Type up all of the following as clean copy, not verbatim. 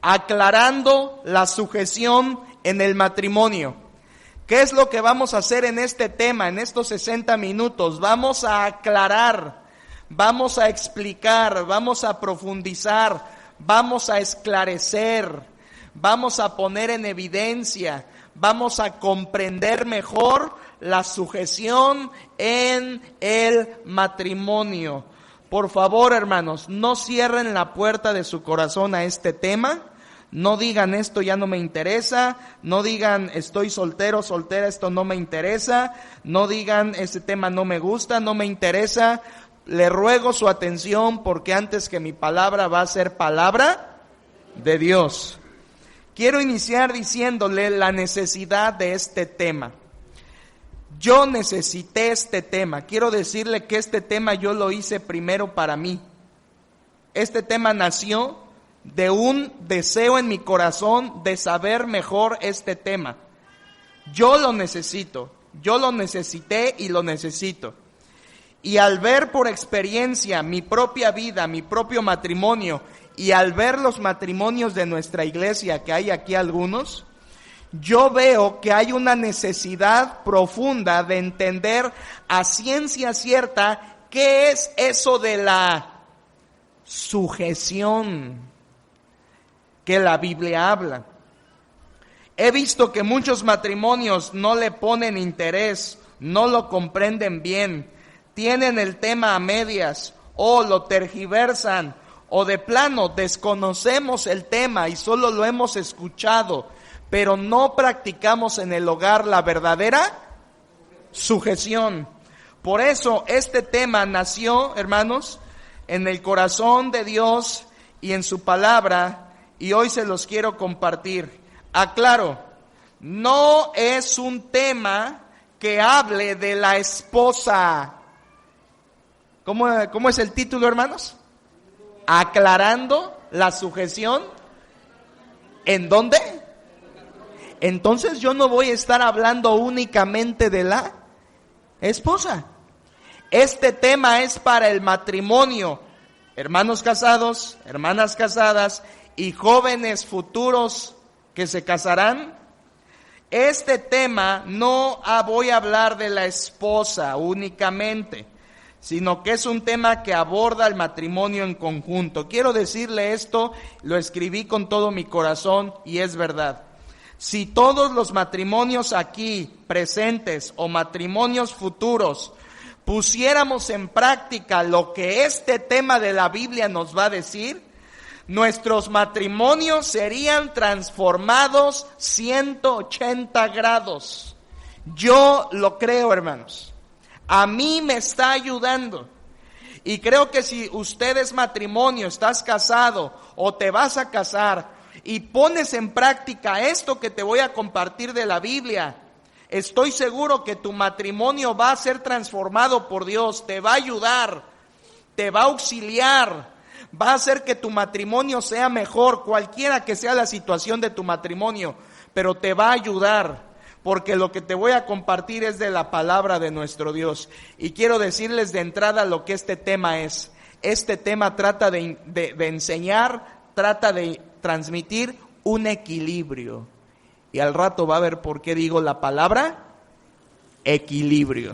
aclarando la sujeción en el matrimonio. ¿Qué es lo que vamos a hacer en este tema, en estos 60 minutos? Vamos a aclarar, vamos a explicar, vamos a profundizar, vamos a esclarecer, vamos a poner en evidencia, vamos a comprender mejor la sujeción en el matrimonio. Por favor, hermanos, no cierren la puerta de su corazón a este tema. No digan esto ya no me interesa, no digan estoy soltero, soltera, esto no me interesa, no digan este tema no me gusta, no me interesa. Le ruego su atención porque antes que mi palabra va a ser palabra de Dios. Quiero iniciar diciéndole la necesidad de este tema. Yo necesité este tema. Quiero decirle que este tema yo lo hice primero para mí. Este tema nació de un deseo en mi corazón de saber mejor este tema. Yo lo necesito, yo lo necesité y lo necesito. Y al ver por experiencia mi propia vida, mi propio matrimonio, y al ver los matrimonios de nuestra iglesia, que hay aquí algunos, yo veo que hay una necesidad profunda de entender a ciencia cierta qué es eso de la sujeción que la Biblia habla. He visto que muchos matrimonios no le ponen interés, no lo comprenden bien, tienen el tema a medias o lo tergiversan o de plano desconocemos el tema y solo lo hemos escuchado, pero no practicamos en el hogar la verdadera sujeción. Por eso este tema nació, hermanos, en el corazón de Dios y en su palabra, y hoy se los quiero compartir. Aclaro, no es un tema que hable de la esposa. ¿Cómo es el título, hermanos? Aclarando la sujeción. ¿En dónde? Entonces yo no voy a estar hablando únicamente de la esposa. Este tema es para el matrimonio, hermanos casados, hermanas casadas y jóvenes futuros que se casarán. Este tema no voy a hablar de la esposa únicamente, sino que es un tema que aborda el matrimonio en conjunto. Quiero decirle esto, lo escribí con todo mi corazón y es verdad. Si todos los matrimonios aquí presentes o matrimonios futuros pusiéramos en práctica lo que este tema de la Biblia nos va a decir, nuestros matrimonios serían transformados 180 grados. Yo lo creo, hermanos. A mí me está ayudando. Y creo que si usted es matrimonio, estás casado o te vas a casar y pones en práctica esto que te voy a compartir de la Biblia, estoy seguro que tu matrimonio va a ser transformado por Dios, te va a ayudar, te va a auxiliar, va a hacer que tu matrimonio sea mejor, cualquiera que sea la situación de tu matrimonio, pero te va a ayudar, porque lo que te voy a compartir es de la palabra de nuestro Dios. Y quiero decirles de entrada lo que este tema es. Este tema trata de enseñar, trata de transmitir un equilibrio. Y al rato va a ver por qué digo la palabra equilibrio.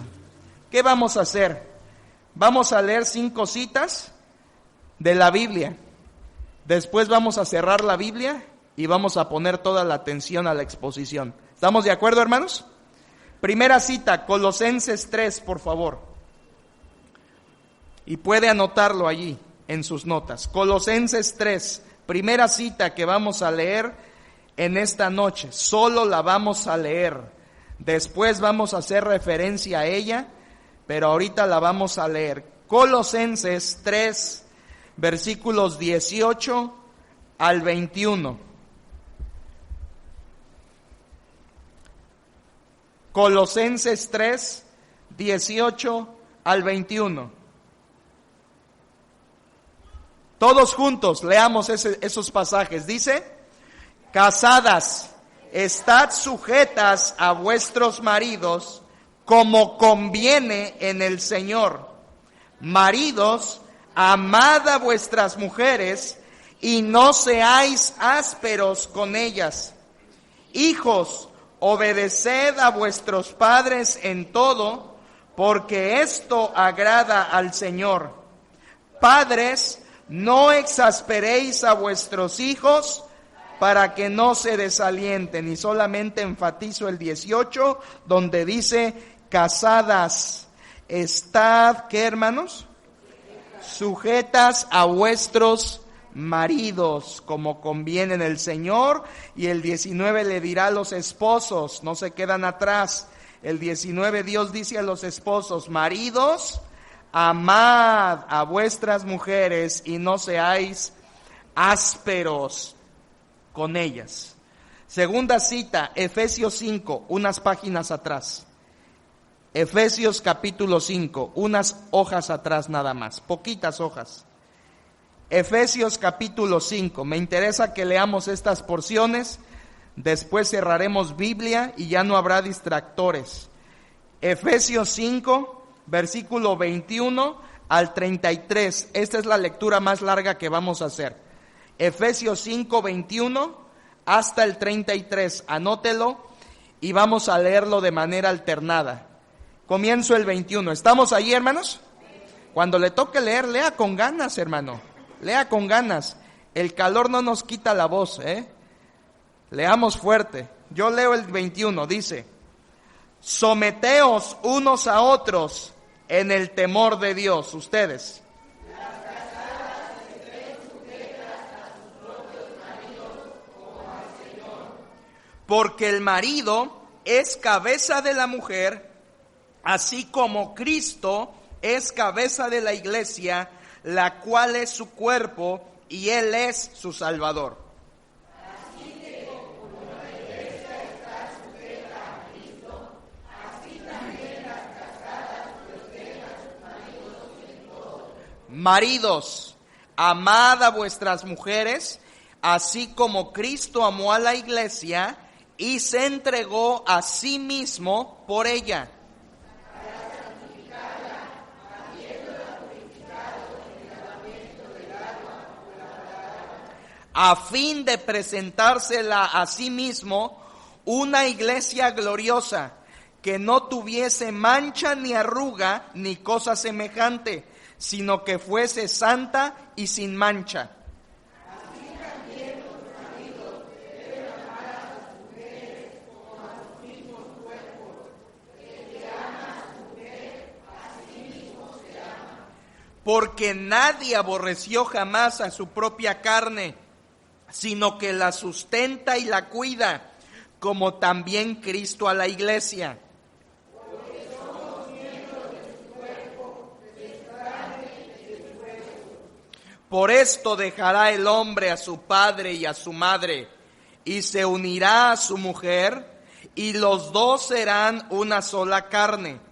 ¿Qué vamos a hacer? Vamos a leer 5 citas de la Biblia. Después vamos a cerrar la Biblia y vamos a poner toda la atención a la exposición. ¿Estamos de acuerdo, hermanos? Primera cita, Colosenses 3, por favor. Y puede anotarlo allí en sus notas. Colosenses 3, primera cita que vamos a leer en esta noche. Solo la vamos a leer. Después vamos a hacer referencia a ella, pero ahorita la vamos a leer. Colosenses 3, versículos 18 al 21. Colosenses 3, 18 al 21. Todos juntos leamos esos pasajes. Dice: casadas, estad sujetas a vuestros maridos como conviene en el Señor. Maridos, amad a vuestras mujeres y no seáis ásperos con ellas. Hijos, obedeced a vuestros padres en todo, porque esto agrada al Señor. Padres, no exasperéis a vuestros hijos para que no se desalienten. Y solamente enfatizo el 18, donde dice: casadas, estad, ¿qué, hermanos? Sujetas a vuestros maridos, como conviene en el Señor. Y el 19 le dirá a los esposos, no se quedan atrás. El 19 Dios dice a los esposos: maridos, amad a vuestras mujeres y no seáis ásperos con ellas. Segunda cita, Efesios 5, unas páginas atrás. Efesios capítulo 5, unas hojas atrás nada más, poquitas hojas. Efesios capítulo 5, me interesa que leamos estas porciones, después cerraremos Biblia y ya no habrá distractores. Efesios 5, versículo 21 al 33, esta es la lectura más larga que vamos a hacer. Efesios 5, 21 hasta el 33, anótelo y vamos a leerlo de manera alternada. Comienzo el 21, ¿estamos ahí, hermanos? Cuando le toque leer, lea con ganas, hermano, lea con ganas. El calor no nos quita la voz, Leamos fuerte. Yo leo el 21, dice: someteos unos a otros en el temor de Dios. Ustedes. Porque el marido es cabeza de la mujer, así como Cristo es cabeza de la iglesia, la cual es su cuerpo, y Él es su Salvador. Así que como la iglesia está sujeta a Cristo, así también las casadas sujeten a sus maridos en todo. Maridos, amad a vuestras mujeres, así como Cristo amó a la iglesia y se entregó a sí mismo por ella, para santificarla, habiéndola purificado en el lavamiento del agua por la palabra, a fin de presentársela a sí mismo una iglesia gloriosa, que no tuviese mancha ni arruga ni cosa semejante, sino que fuese santa y sin mancha. Porque nadie aborreció jamás a su propia carne, sino que la sustenta y la cuida, como también Cristo a la iglesia. Porque somos miembros de su cuerpo, de su carne y de su hueso. Por esto dejará el hombre a su padre y a su madre, y se unirá a su mujer, y los dos serán una sola carne.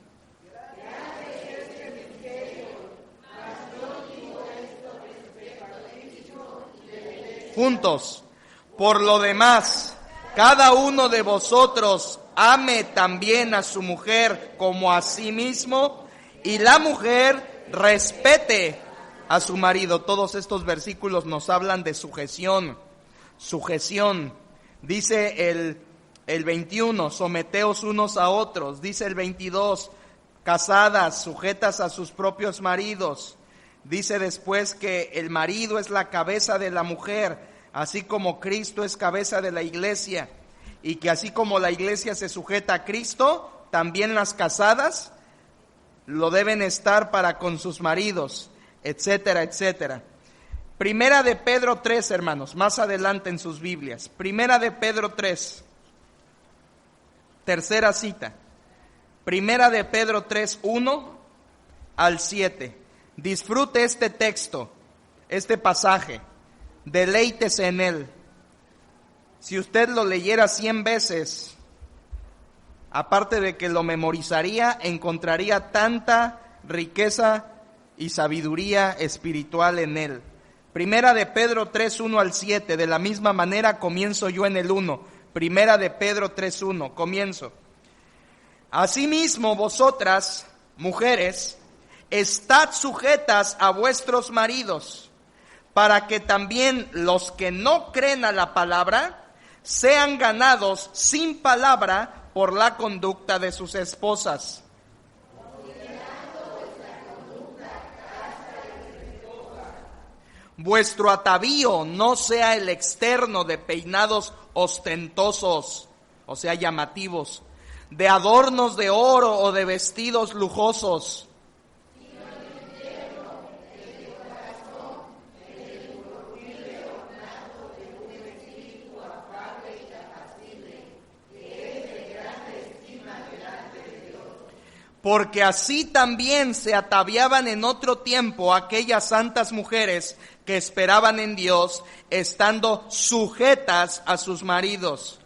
Juntos. Por lo demás, cada uno de vosotros ame también a su mujer como a sí mismo, y la mujer respete a su marido. Todos estos versículos nos hablan de sujeción. Sujeción. Dice el 21, someteos unos a otros. Dice el 22, casadas, sujetas a sus propios maridos. Dice después que el marido es la cabeza de la mujer, así como Cristo es cabeza de la iglesia, y que así como la iglesia se sujeta a Cristo, también las casadas lo deben estar para con sus maridos, etcétera, etcétera. Primera de Pedro 3, hermanos, más adelante en sus Biblias. Primera de Pedro 3, tercera cita. Primera de Pedro 3, 1 al 7. Disfrute este texto, este pasaje, deleítese en él. Si usted lo leyera 100 veces, aparte de que lo memorizaría, encontraría tanta riqueza y sabiduría espiritual en él. Primera de Pedro 3, 1 al 7, de la misma manera comienzo yo en el 1. Primera de Pedro 3, 1, comienzo. Asimismo vosotras, mujeres, estad sujetas a vuestros maridos, para que también los que no creen a la palabra sean ganados sin palabra por la conducta de sus esposas. Vuestro atavío no sea el externo de peinados ostentosos, o sea, llamativos, de adornos de oro o de vestidos lujosos, porque así también se ataviaban en otro tiempo aquellas santas mujeres que esperaban en Dios, estando sujetas a sus maridos.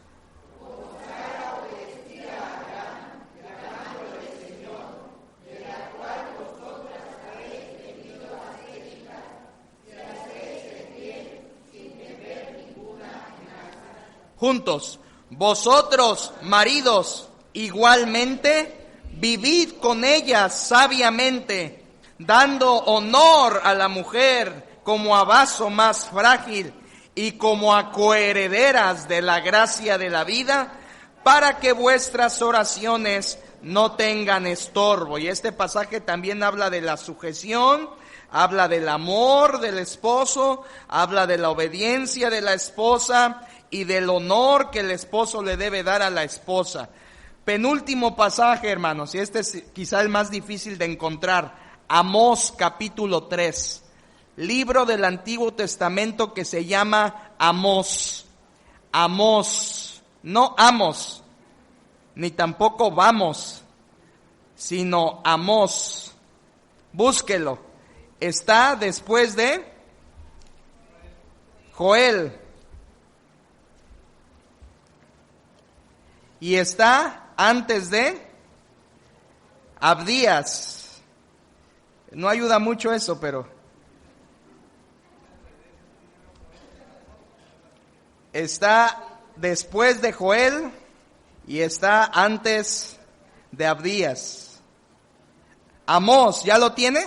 Juntos, vosotros, maridos, igualmente, vivid con ellas sabiamente, dando honor a la mujer como a vaso más frágil y como a coherederas de la gracia de la vida, para que vuestras oraciones no tengan estorbo. Y este pasaje también habla de la sujeción, habla del amor del esposo, habla de la obediencia de la esposa y del honor que el esposo le debe dar a la esposa. Penúltimo pasaje, hermanos, y este es quizá el más difícil de encontrar. Amós capítulo 3, libro del Antiguo Testamento que se llama Amós. Amós, no Amos, ni tampoco vamos, sino Amós. Búsquelo. Está después de Joel. Y está antes de Abdías. No ayuda mucho eso, pero está después de Joel y está antes de Abdías. Amós, ¿ya lo tiene?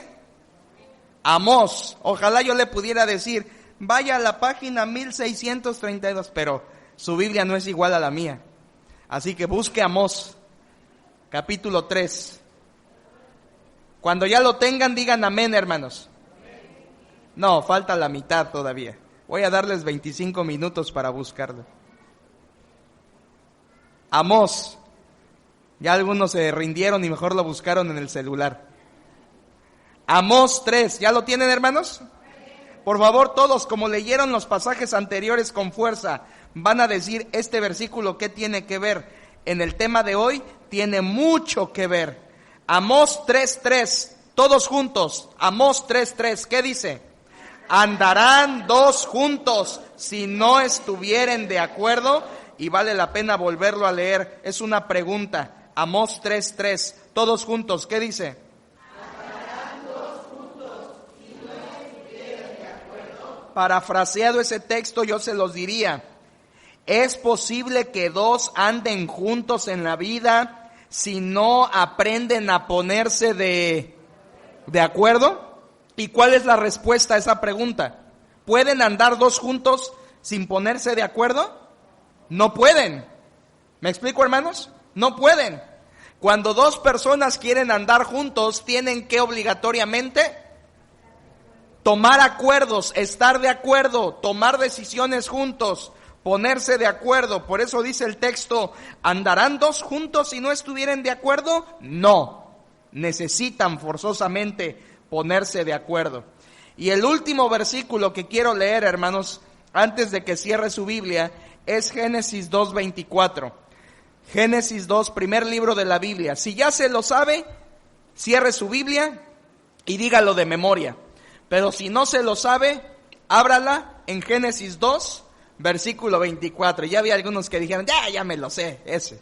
Amós, ojalá yo le pudiera decir, vaya a la página 1632, pero su Biblia no es igual a la mía. Así que busque Amós, capítulo 3. Cuando ya lo tengan, digan amén, hermanos. No, falta la mitad todavía. Voy a darles 25 minutos para buscarlo. Amós. Ya algunos se rindieron y mejor lo buscaron en el celular. Amós 3. ¿Ya lo tienen, hermanos? Por favor, todos, como leyeron los pasajes anteriores con fuerza, van a decir, este versículo, ¿qué tiene que ver? En el tema de hoy, tiene mucho que ver. Amós 3:3, todos juntos. Amós 3:3, ¿qué dice? Andarán dos juntos si no estuvieren de acuerdo. Y vale la pena volverlo a leer, es una pregunta. Amós 3:3, todos juntos, ¿qué dice? Andarán dos juntos si no estuvieran de acuerdo. Parafraseado ese texto, yo se los diría. ¿Es posible que dos anden juntos en la vida si no aprenden a ponerse de acuerdo? ¿Y cuál es la respuesta a esa pregunta? ¿Pueden andar dos juntos sin ponerse de acuerdo? No pueden. ¿Me explico, hermanos? No pueden. Cuando dos personas quieren andar juntos, tienen que obligatoriamente tomar acuerdos, estar de acuerdo, tomar decisiones juntos, ponerse de acuerdo. Por eso dice el texto, ¿andarán dos juntos si no estuvieren de acuerdo? No, necesitan forzosamente ponerse de acuerdo. Y el último versículo que quiero leer, hermanos, antes de que cierre su Biblia, es Génesis 2:24. Génesis 2, primer libro de la Biblia. Si ya se lo sabe, cierre su Biblia y dígalo de memoria. Pero si no se lo sabe, ábrala en Génesis 2, versículo 24. Ya había algunos que dijeron, ya me lo sé, ese.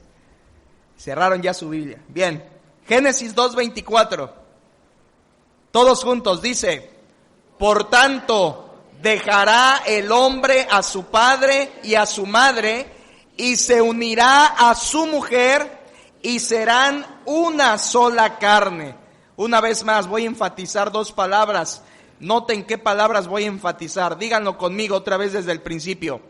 Cerraron ya su Biblia. Bien, Génesis 2:24. Todos juntos, dice, por tanto, dejará el hombre a su padre y a su madre, y se unirá a su mujer, y serán una sola carne. Una vez más, voy a enfatizar dos palabras. Noten qué palabras voy a enfatizar. Díganlo conmigo otra vez desde el principio.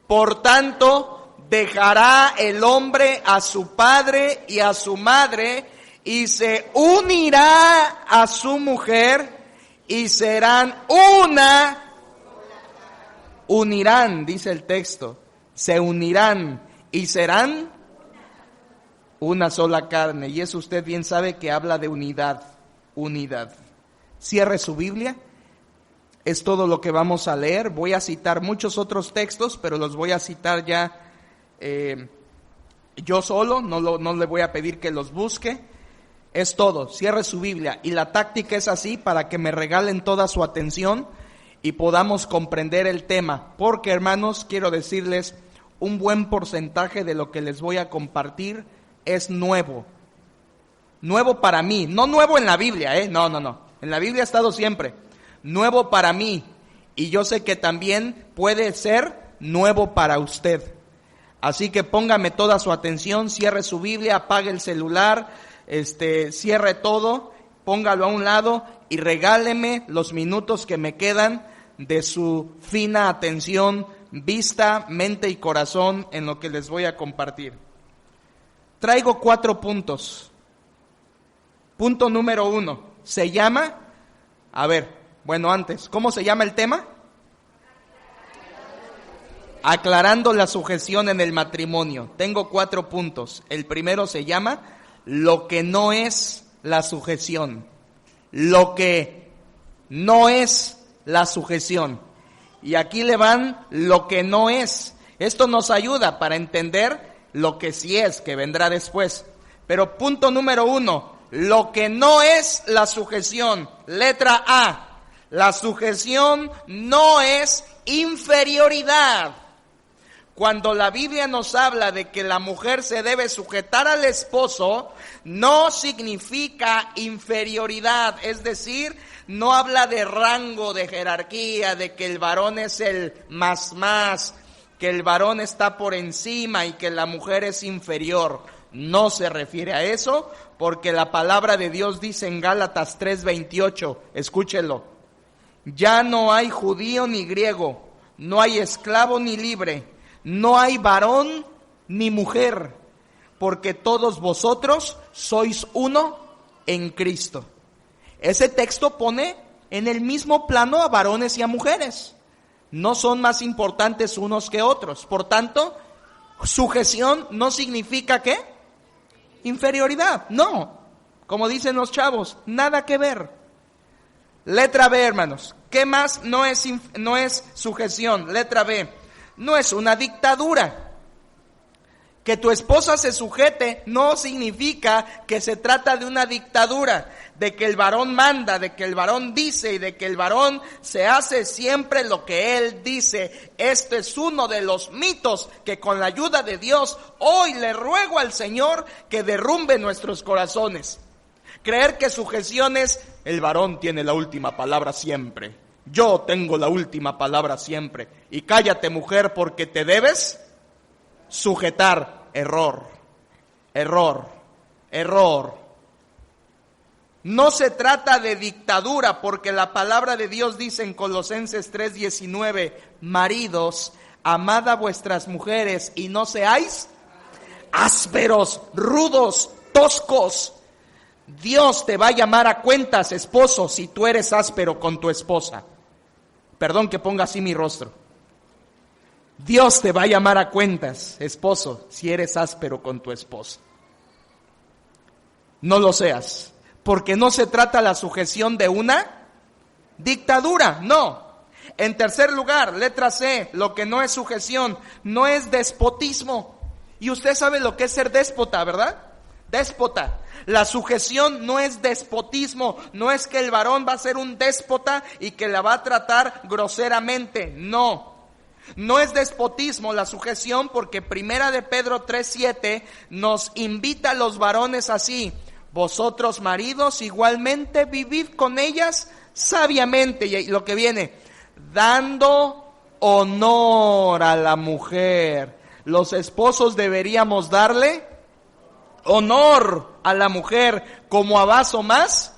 Por tanto, dejará el hombre a su padre y a su madre y se unirá a su mujer y serán una. Unirán, dice el texto. Se unirán y serán una sola carne. Y eso usted bien sabe que habla de unidad. Unidad. Cierre su Biblia. Es todo lo que vamos a leer. Voy a citar muchos otros textos, pero los voy a citar ya yo solo. No le voy a pedir que los busque. Es todo. Cierre su Biblia. Y la táctica es así para que me regalen toda su atención y podamos comprender el tema. Porque, hermanos, quiero decirles, un buen porcentaje de lo que les voy a compartir es nuevo. Nuevo para mí. No nuevo en la Biblia, No. En la Biblia ha estado siempre. Nuevo para mí, y yo sé que también puede ser nuevo para usted. Así que póngame toda su atención, cierre su Biblia, apague el celular, cierre todo, póngalo a un lado y regáleme los minutos que me quedan de su fina atención, vista, mente y corazón en lo que les voy a compartir. Traigo 4 puntos. Punto número 1, se llama, antes, ¿cómo se llama el tema? Aclarando la sujeción en el matrimonio. Tengo 4 puntos. El primero se llama lo que no es la sujeción. Lo que no es la sujeción. Y aquí le van lo que no es. Esto nos ayuda para entender lo que sí es, que vendrá después. Pero punto número 1, lo que no es la sujeción. Letra A. La sujeción no es inferioridad. Cuando la Biblia nos habla de que la mujer se debe sujetar al esposo, no significa inferioridad. Es decir, no habla de rango, de jerarquía, de que el varón es el más, que el varón está por encima y que la mujer es inferior. No se refiere a eso, porque la palabra de Dios dice en Gálatas 3:28, escúchelo. Ya no hay judío ni griego, no hay esclavo ni libre, no hay varón ni mujer, porque todos vosotros sois uno en Cristo. Ese texto pone en el mismo plano a varones y a mujeres. No son más importantes unos que otros. Por tanto, sujeción no significa ¿qué? Inferioridad. No, como dicen los chavos, nada que ver. Letra B, hermanos. ¿Qué más no es sujeción? Letra B. No es una dictadura. Que tu esposa se sujete no significa que se trata de una dictadura, de que el varón manda, de que el varón dice y de que el varón se hace siempre lo que él dice. Este es uno de los mitos que con la ayuda de Dios hoy le ruego al Señor que derrumbe nuestros corazones. Creer que sujeción es el varón tiene la última palabra siempre. Yo tengo la última palabra siempre. Y cállate, mujer, porque te debes sujetar. Error. No se trata de dictadura, porque la palabra de Dios dice en Colosenses 3:19, maridos, amad a vuestras mujeres y no seáis ásperos, rudos, toscos. Dios te va a llamar a cuentas, esposo, si tú eres áspero con tu esposa. Perdón que ponga así mi rostro. Dios te va a llamar a cuentas, esposo, si eres áspero con tu esposa. No lo seas, porque no se trata la sujeción de una dictadura, no. En tercer lugar, letra C, lo que no es sujeción, no es despotismo. Y usted sabe lo que es ser déspota, ¿verdad? Déspota. La sujeción no es despotismo, no es que el varón va a ser un déspota y que la va a tratar groseramente, no. No es despotismo la sujeción, porque Primera de Pedro 3:7 nos invita a los varones así: vosotros maridos igualmente vivid con ellas sabiamente. Y lo que viene, dando honor a la mujer. Los esposos deberíamos darle honor a la mujer como a vaso más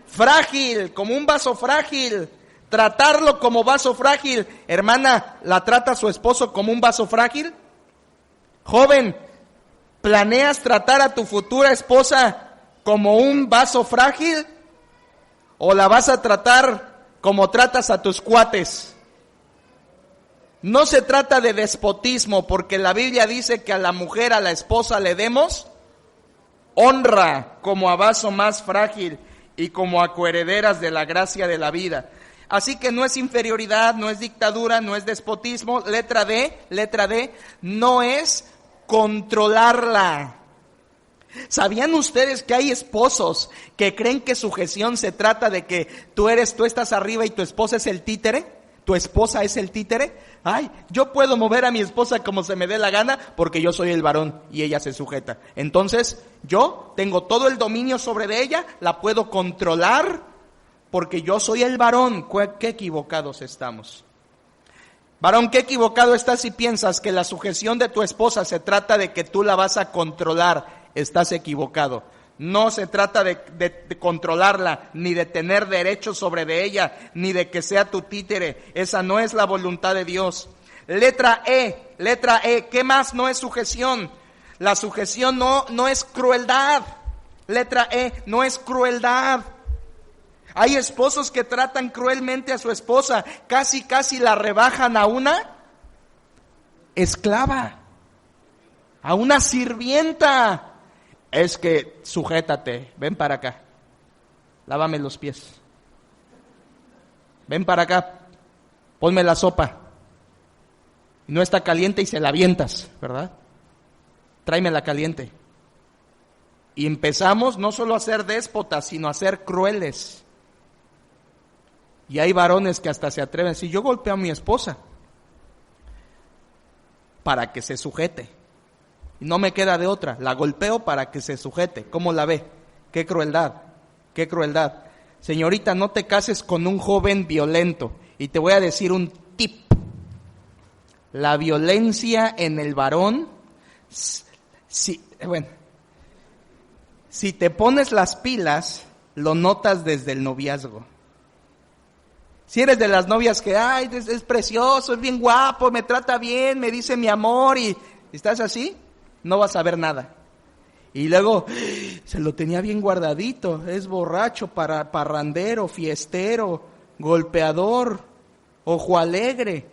frágil, como un vaso frágil. tratarlo como vaso frágil. Hermana, ¿la trata a su esposo como un vaso frágil? Joven, ¿planeas tratar a tu futura esposa como un vaso frágil? ¿O la vas a tratar como tratas a tus cuates? No se trata de despotismo, porque la Biblia dice que a la mujer, a la esposa, le demos honra como a vaso más frágil y como a coherederas de la gracia de la vida. Así que no es inferioridad, no es dictadura, no es despotismo. Letra D, no es controlarla. ¿Sabían ustedes que hay esposos que creen que sujeción se trata de que tú estás arriba y tu esposa es el títere? ¿Tu esposa es el títere? Ay, yo puedo mover a mi esposa como se me dé la gana porque yo soy el varón y ella se sujeta. Entonces, yo tengo todo el dominio sobre de ella, la puedo controlar porque yo soy el varón. Qué equivocados estamos. Varón, qué equivocado estás si piensas que la sujeción de tu esposa se trata de que tú la vas a controlar. Estás equivocado. No se trata de controlarla, ni de tener derechos sobre de ella, ni de que sea tu títere. Esa no es la voluntad de Dios. Letra E, ¿qué más no es sujeción? La sujeción no es crueldad. Letra E, no es crueldad. Hay esposos que tratan cruelmente a su esposa, casi la rebajan a una esclava, a una sirvienta. Es que sujétate, ven para acá, lávame los pies, ven para acá, ponme la sopa, no está caliente y se la avientas, ¿verdad? Tráemela caliente. Y empezamos no solo a ser déspotas, sino a ser crueles. Y hay varones que hasta se atreven a decir, yo golpeo a mi esposa para que se sujete. Y no me queda de otra, la golpeo para que se sujete. ¿Cómo la ve? ¡Qué crueldad! ¡Qué crueldad! Señorita, no te cases con un joven violento. Y te voy a decir un tip. La violencia en el varón, si te pones las pilas, lo notas desde el noviazgo. Si eres de las novias que, ay, es precioso, es bien guapo, me trata bien, me dice mi amor, y estás así, no vas a ver nada. Y luego, se lo tenía bien guardadito, es borracho, parrandero, fiestero, golpeador, ojo alegre.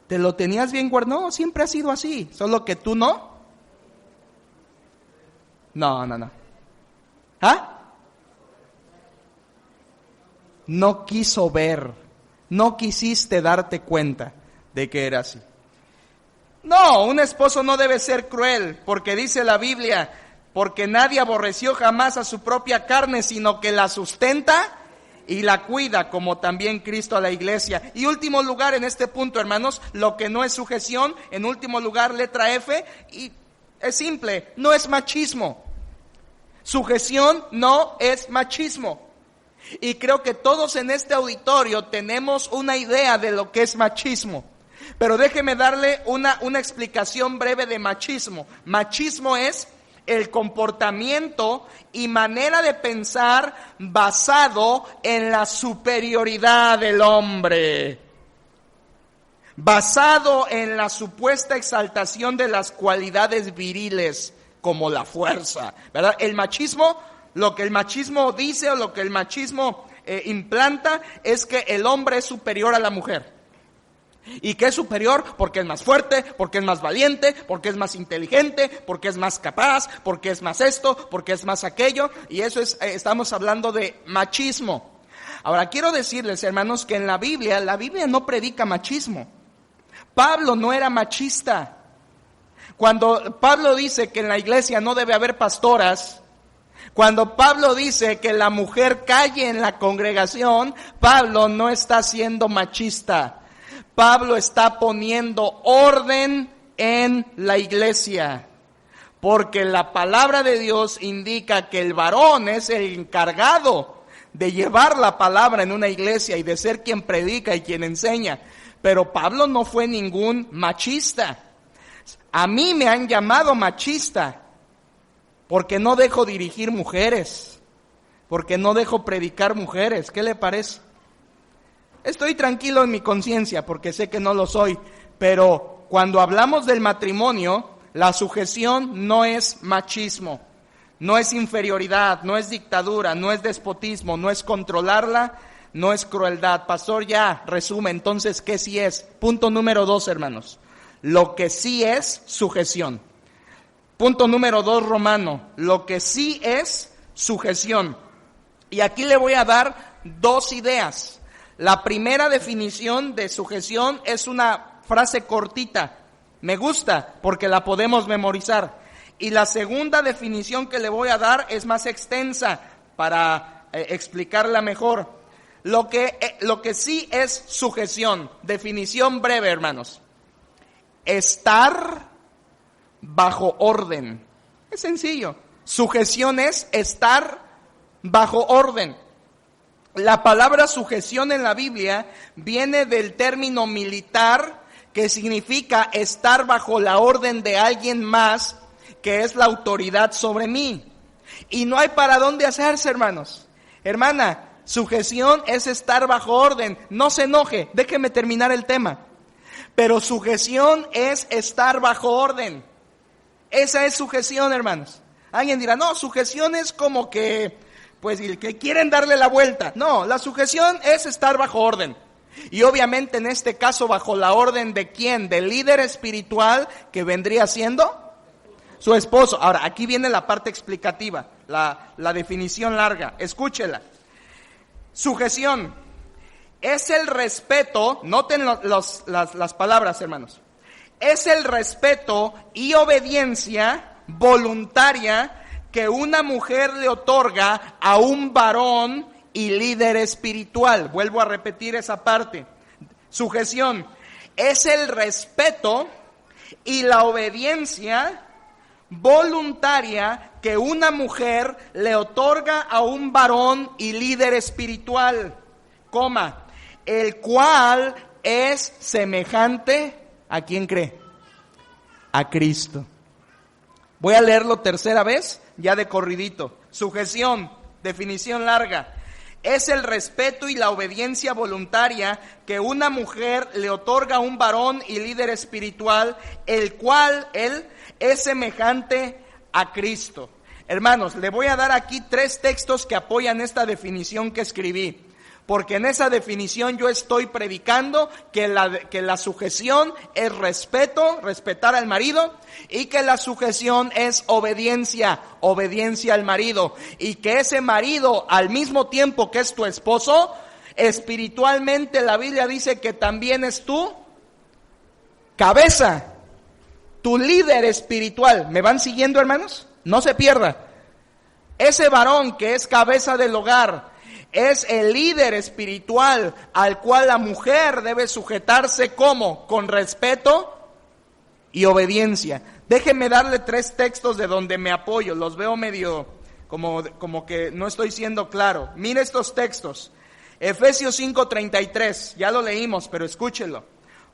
Te lo tenías bien guardado. No, siempre ha sido así, solo que tú no. No. ¿Ah? No quiso ver, no quisiste darte cuenta de que era así. No, un esposo no debe ser cruel, porque dice la Biblia, porque nadie aborreció jamás a su propia carne, sino que la sustenta y la cuida, como también Cristo a la iglesia. Y último lugar en este punto, hermanos, lo que no es sujeción, en último lugar, letra F, y es simple, no es machismo. Sujeción no es machismo. Y creo que todos en este auditorio tenemos una idea de lo que es machismo. Pero déjeme darle una explicación breve de machismo. Machismo es el comportamiento y manera de pensar basado en la superioridad del hombre, basado en la supuesta exaltación de las cualidades viriles como la fuerza, ¿verdad? El machismo, lo que el machismo dice o lo que el machismo implanta es que el hombre es superior a la mujer. ¿Y qué es superior? Porque es más fuerte, porque es más valiente, porque es más inteligente, porque es más capaz, porque es más esto, porque es más aquello. Y eso es, estamos hablando de machismo. Ahora quiero decirles, hermanos, que en la Biblia no predica machismo. Pablo no era machista. Cuando Pablo dice que en la iglesia no debe haber pastoras, cuando Pablo dice que la mujer calle en la congregación, Pablo no está siendo machista. Pablo está poniendo orden en la iglesia, porque la palabra de Dios indica que el varón es el encargado de llevar la palabra en una iglesia y de ser quien predica y quien enseña. Pero Pablo no fue ningún machista. A mí me han llamado machista porque no dejo dirigir mujeres, porque no dejo predicar mujeres. ¿Qué le parece? Estoy tranquilo en mi conciencia porque sé que no lo soy, pero cuando hablamos del matrimonio, la sujeción no es machismo, no es inferioridad, no es dictadura, no es despotismo, no es controlarla, no es crueldad. Pastor, ya resume entonces qué sí es. Punto número 2, hermanos. Lo que sí es sujeción. Punto número 2, Romano. Lo que sí es sujeción. Y aquí le voy a dar 2 ideas. La primera definición de sujeción es una frase cortita. Me gusta porque la podemos memorizar. Y la segunda definición que le voy a dar es más extensa para explicarla mejor. Lo que sí es sujeción. Definición breve, hermanos. Estar bajo orden. Es sencillo. Sujeción es estar bajo orden. La palabra sujeción en la Biblia viene del término militar, que significa estar bajo la orden de alguien más, que es la autoridad sobre mí. Y no hay para dónde hacerse, hermanos. Hermana, sujeción es estar bajo orden. No se enoje, déjeme terminar el tema. Pero sujeción es estar bajo orden. Esa es sujeción, hermanos. Alguien dirá, no, sujeción es como que, pues, que quieren darle la vuelta. No, la sujeción es estar bajo orden. Y obviamente en este caso bajo la orden de ¿quién? Del líder espiritual, que vendría siendo su esposo. Ahora, aquí viene la parte explicativa, la definición larga. Escúchela. Sujeción es el respeto, noten las palabras, hermanos. Es el respeto y obediencia voluntaria que una mujer le otorga a un varón y líder espiritual. Vuelvo a repetir esa parte. Sujeción es el respeto y la obediencia voluntaria que una mujer le otorga a un varón y líder espiritual, el cual es semejante, ¿a quién cree? A Cristo. Voy a leerlo tercera vez, ya de corridito. Sujeción, definición larga. Es el respeto y la obediencia voluntaria que una mujer le otorga a un varón y líder espiritual, el cual él es semejante a Cristo. Hermanos, le voy a dar aquí 3 textos que apoyan esta definición que escribí. Porque en esa definición yo estoy predicando que la sujeción es respeto, respetar al marido, y que la sujeción es obediencia, obediencia al marido. Y que ese marido, al mismo tiempo que es tu esposo, espiritualmente la Biblia dice que también es tu cabeza, tu líder espiritual. ¿Me van siguiendo, hermanos? No se pierda. Ese varón que es cabeza del hogar es el líder espiritual al cual la mujer debe sujetarse ¿cómo? Con respeto y obediencia. Déjenme darle 3 textos de donde me apoyo. Los veo medio como que no estoy siendo claro. Mire estos textos. Efesios 5:33, ya lo leímos, pero escúchelo.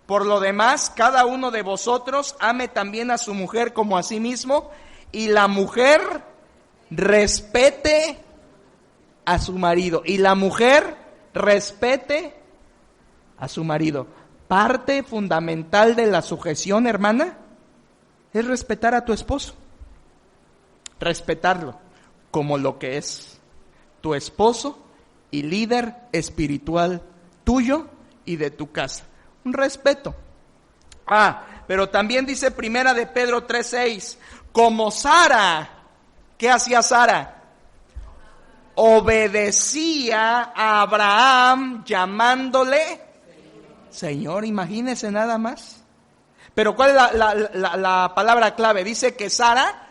Por lo demás, cada uno de vosotros ame también a su mujer como a sí mismo, y la mujer respete a su marido. Y la mujer respete a su marido. Parte fundamental de la sujeción, hermana, es respetar a tu esposo. Respetarlo como lo que es, tu esposo y líder espiritual tuyo y de tu casa. Un respeto. Pero también dice Primera de Pedro 3:6, como Sara. ¿Qué hacía Sara? Obedecía a Abraham llamándole Señor. Imagínese nada más. Pero ¿cuál es la palabra clave? Dice que Sara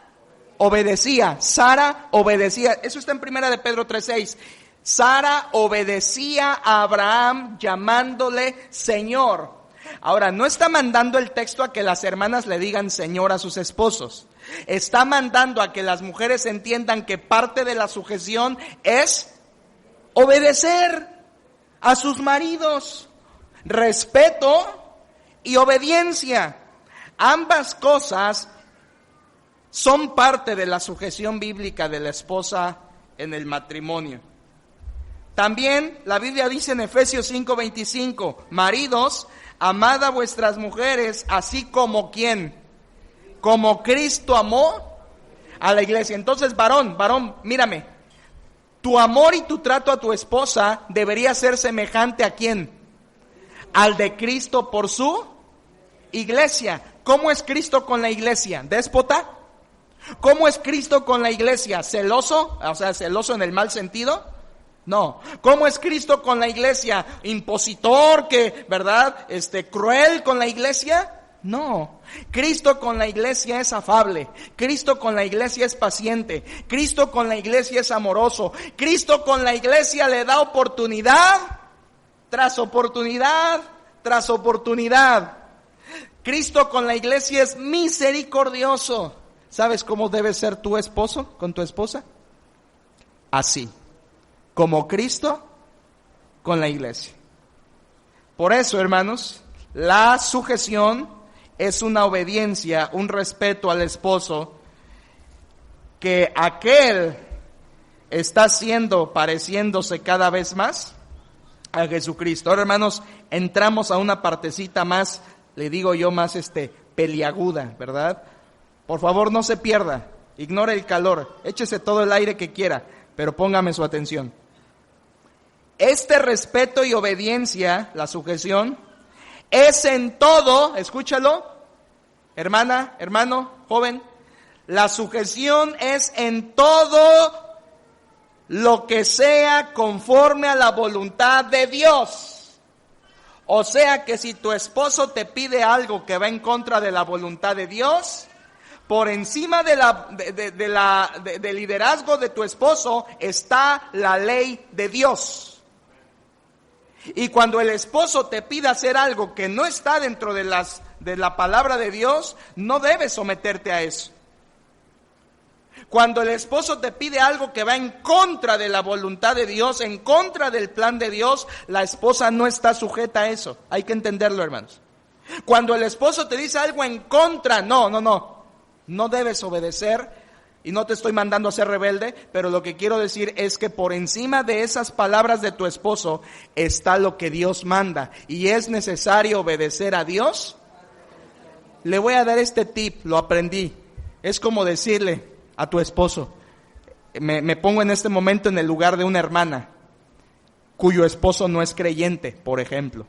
obedecía. Sara obedecía. Eso está en Primera de Pedro 3:6. Sara obedecía a Abraham llamándole Señor. Ahora, no está mandando el texto a que las hermanas le digan Señor a sus esposos. Está mandando a que las mujeres entiendan que parte de la sujeción es obedecer a sus maridos. Respeto y obediencia. Ambas cosas son parte de la sujeción bíblica de la esposa en el matrimonio. También la Biblia dice en Efesios 5:25, maridos, amad a vuestras mujeres, así como ¿quién? Como Cristo amó a la iglesia. Entonces, varón, mírame. Tu amor y tu trato a tu esposa debería ser semejante ¿a quién? Al de Cristo por su iglesia. ¿Cómo es Cristo con la iglesia? ¿Déspota? ¿Cómo es Cristo con la iglesia? ¿Celoso? O sea, ¿celoso en el mal sentido? No. ¿Cómo es Cristo con la iglesia? ¿Impositor, ¿verdad? ¿Cruel con la iglesia? No. Cristo con la iglesia es afable. Cristo con la iglesia es paciente. Cristo con la iglesia es amoroso. Cristo con la iglesia le da oportunidad tras oportunidad tras oportunidad. Cristo con la iglesia es misericordioso. ¿Sabes cómo debe ser tu esposo con tu esposa? Así, como Cristo con la iglesia. Por eso, hermanos, la sujeción es una obediencia, un respeto al esposo que aquel está pareciéndose cada vez más a Jesucristo. Ahora, hermanos, entramos a una partecita más, le digo yo, más peliaguda, ¿verdad? Por favor, no se pierda, ignore el calor, échese todo el aire que quiera, pero póngame su atención. Este respeto y obediencia, la sujeción, es en todo, escúchalo, hermana, hermano, joven, la sujeción es en todo lo que sea conforme a la voluntad de Dios. O sea que si tu esposo te pide algo que va en contra de la voluntad de Dios, por encima del liderazgo de tu esposo está la ley de Dios. Y cuando el esposo te pida hacer algo que no está dentro de la palabra de Dios, no debes someterte a eso. Cuando el esposo te pide algo que va en contra de la voluntad de Dios, en contra del plan de Dios, la esposa no está sujeta a eso. Hay que entenderlo, hermanos. Cuando el esposo te dice algo en contra, no debes obedecer. Y no te estoy mandando a ser rebelde, pero lo que quiero decir es que por encima de esas palabras de tu esposo está lo que Dios manda. Y es necesario obedecer a Dios. Le voy a dar este tip, lo aprendí. Es como decirle a tu esposo, me pongo en este momento en el lugar de una hermana cuyo esposo no es creyente, por ejemplo.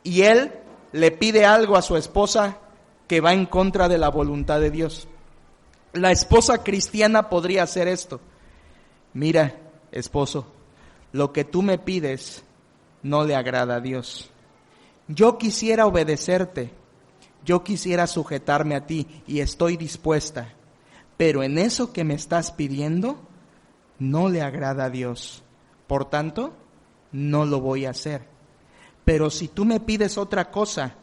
Y él le pide algo a su esposa que va en contra de la voluntad de Dios. La esposa cristiana podría hacer esto. Mira, esposo, lo que tú me pides no le agrada a Dios. Yo quisiera obedecerte, yo quisiera sujetarme a ti y estoy dispuesta, pero en eso que me estás pidiendo no le agrada a Dios. Por tanto, no lo voy a hacer. Pero si tú me pides otra cosa,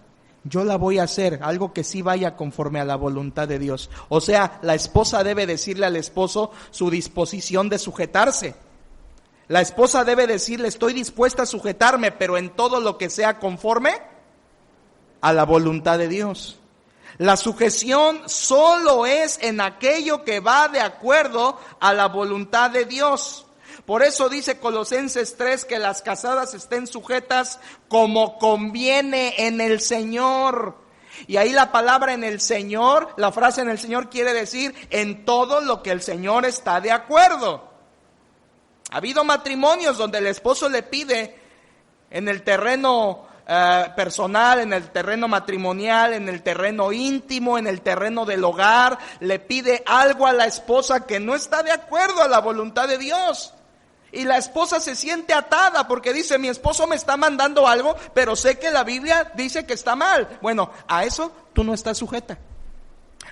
yo la voy a hacer, algo que sí vaya conforme a la voluntad de Dios. O sea, la esposa debe decirle al esposo su disposición de sujetarse. La esposa debe decirle, estoy dispuesta a sujetarme, pero en todo lo que sea conforme a la voluntad de Dios. La sujeción solo es en aquello que va de acuerdo a la voluntad de Dios. Por eso dice Colosenses 3 que las casadas estén sujetas como conviene en el Señor. Y ahí la palabra en el Señor, la frase en el Señor quiere decir en todo lo que el Señor está de acuerdo. Ha habido matrimonios donde el esposo le pide en el terreno personal, en el terreno matrimonial, en el terreno íntimo, en el terreno del hogar, le pide algo a la esposa que no está de acuerdo a la voluntad de Dios. Y la esposa se siente atada porque dice, mi esposo me está mandando algo, pero sé que la Biblia dice que está mal. Bueno, a eso tú no estás sujeta.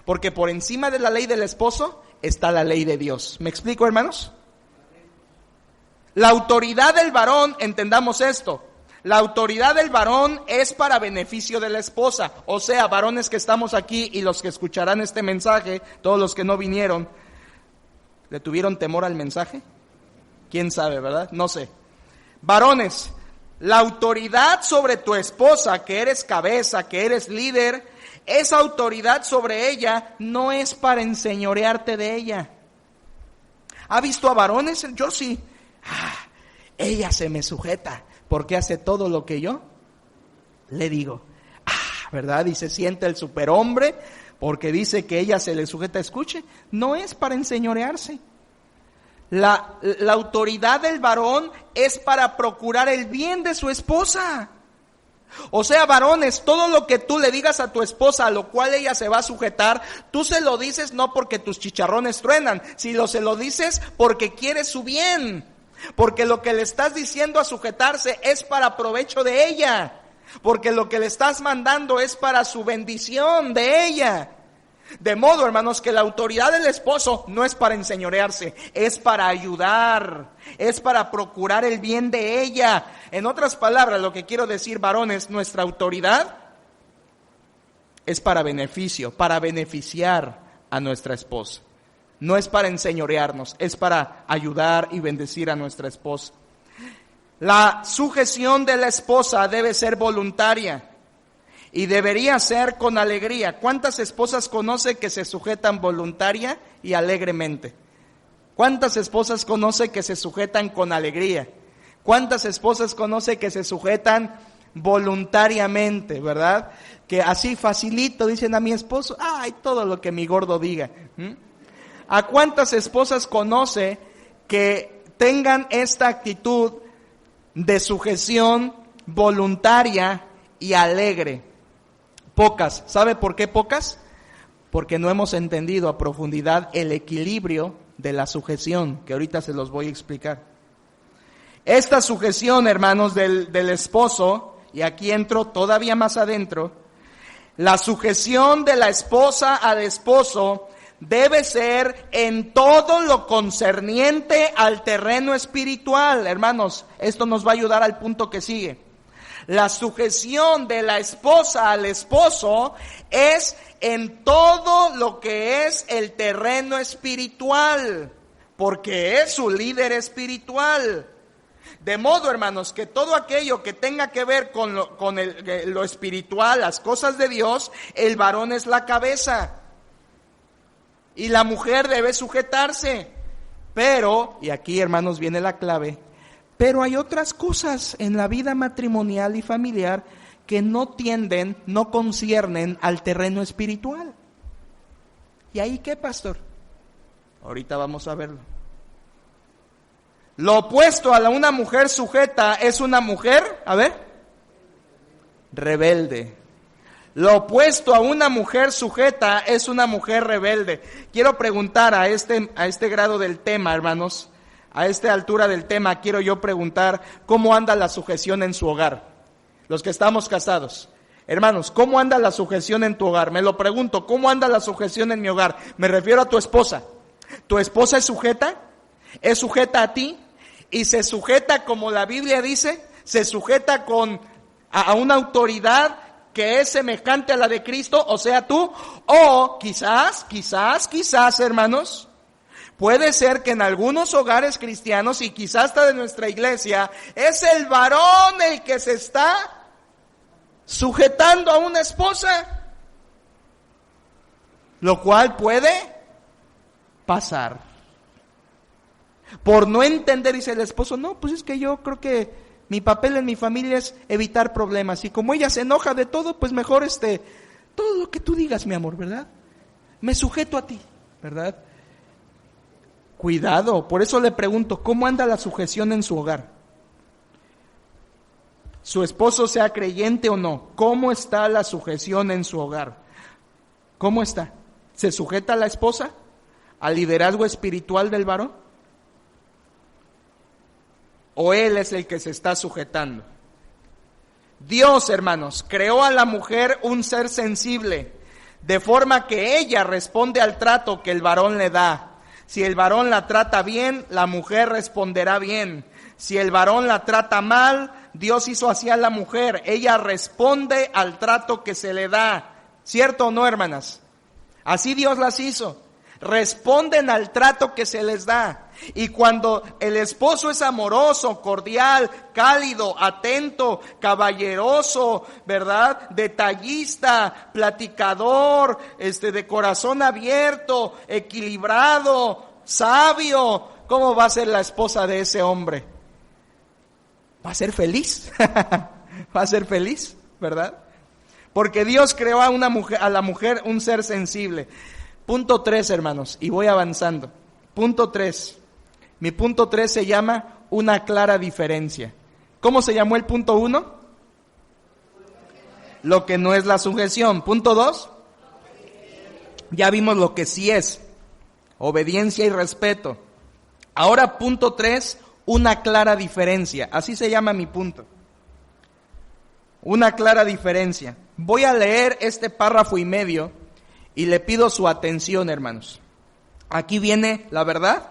Porque por encima de la ley del esposo está la ley de Dios. ¿Me explico, hermanos? La autoridad del varón, entendamos esto, la autoridad del varón es para beneficio de la esposa. O sea, varones que estamos aquí y los que escucharán este mensaje, todos los que no vinieron, ¿le tuvieron temor al mensaje? ¿Quién sabe, verdad? No sé. Varones, la autoridad sobre tu esposa, que eres cabeza, que eres líder, esa autoridad sobre ella no es para enseñorearte de ella. ¿Ha visto a varones? Yo sí. ella se me sujeta porque hace todo lo que yo le digo. ¿Verdad? Y se siente el superhombre porque dice que ella se le sujeta. Escuche, no es para enseñorearse. La autoridad del varón es para procurar el bien de su esposa. O sea, varones, todo lo que tú le digas a tu esposa, a lo cual ella se va a sujetar, tú se lo dices no porque tus chicharrones truenan, sino se lo dices porque quieres su bien. Porque lo que le estás diciendo a sujetarse es para provecho de ella. Porque lo que le estás mandando es para su bendición de ella. De modo, hermanos, que la autoridad del esposo no es para enseñorearse, es para ayudar, es para procurar el bien de ella. En otras palabras, lo que quiero decir, varones, nuestra autoridad es para beneficio, para beneficiar a nuestra esposa. No es para enseñorearnos, es para ayudar y bendecir a nuestra esposa. La sujeción de la esposa debe ser voluntaria y debería ser con alegría. ¿Cuántas esposas conoce que se sujetan voluntaria y alegremente? ¿Cuántas esposas conoce que se sujetan con alegría? ¿Cuántas esposas conoce que se sujetan voluntariamente, verdad? Que así facilito dicen a mi esposo, ay, todo lo que mi gordo diga. ¿A cuántas esposas conoce que tengan esta actitud de sujeción voluntaria y alegre? Pocas. ¿Sabe por qué pocas? Porque no hemos entendido a profundidad el equilibrio de la sujeción, que ahorita se los voy a explicar. Esta sujeción, hermanos, del esposo, y aquí entro todavía más adentro, la sujeción de la esposa al esposo debe ser en todo lo concerniente al terreno espiritual. Hermanos, esto nos va a ayudar al punto que sigue. La sujeción de la esposa al esposo es en todo lo que es el terreno espiritual, porque es su líder espiritual. De modo, hermanos, que todo aquello que tenga que ver con lo espiritual, las cosas de Dios, el varón es la cabeza. Y la mujer debe sujetarse. Pero, y aquí, hermanos, viene la clave, pero hay otras cosas en la vida matrimonial y familiar que no conciernen al terreno espiritual. ¿Y ahí qué, pastor? Ahorita vamos a verlo. Lo opuesto a una mujer sujeta es una mujer, rebelde. Lo opuesto a una mujer sujeta es una mujer rebelde. Quiero preguntar a este grado del tema, hermanos, a esta altura del tema, quiero yo preguntar, ¿cómo anda la sujeción en su hogar? Los que estamos casados. Hermanos, ¿cómo anda la sujeción en tu hogar? Me lo pregunto, ¿cómo anda la sujeción en mi hogar? Me refiero a tu esposa. ¿Tu esposa es sujeta? ¿Es sujeta a ti? Y se sujeta, como la Biblia dice, se sujeta a una autoridad que es semejante a la de Cristo, o sea, tú. O quizás, hermanos, puede ser que en algunos hogares cristianos, y quizás hasta de nuestra iglesia, es el varón el que se está sujetando a una esposa, lo cual puede pasar. Por no entender, dice el esposo, no, pues es que yo creo que mi papel en mi familia es evitar problemas, y como ella se enoja de todo, pues mejor todo lo que tú digas, mi amor, ¿verdad? Me sujeto a ti, ¿verdad? Cuidado, por eso le pregunto, ¿cómo anda la sujeción en su hogar? Su esposo sea creyente o no, ¿cómo está la sujeción en su hogar? ¿Cómo está? ¿Se sujeta a la esposa? ¿Al liderazgo espiritual del varón? ¿O él es el que se está sujetando? Dios, hermanos, creó a la mujer un ser sensible, de forma que ella responde al trato que el varón le da. Si el varón la trata bien, la mujer responderá bien. Si el varón la trata mal, Dios hizo así a la mujer. Ella responde al trato que se le da. ¿Cierto o no, hermanas? Así Dios las hizo. Responden al trato que se les da. Y cuando el esposo es amoroso, cordial, cálido, atento, caballeroso, ¿verdad? Detallista, platicador, de corazón abierto, equilibrado, sabio, ¿cómo va a ser la esposa de ese hombre? va a ser feliz. Va a ser feliz, ¿verdad? Porque Dios creó a la mujer un ser sensible. Punto 3, hermanos, y voy avanzando. Punto 3. Mi punto 3 se llama una clara diferencia. ¿Cómo se llamó el punto 1? Lo que no es la sujeción. Punto 2. Ya vimos lo que sí es. Obediencia y respeto. Ahora punto 3, una clara diferencia. Así se llama mi punto. Una clara diferencia. Voy a leer este párrafo y medio y le pido su atención, hermanos. Aquí viene, la verdad,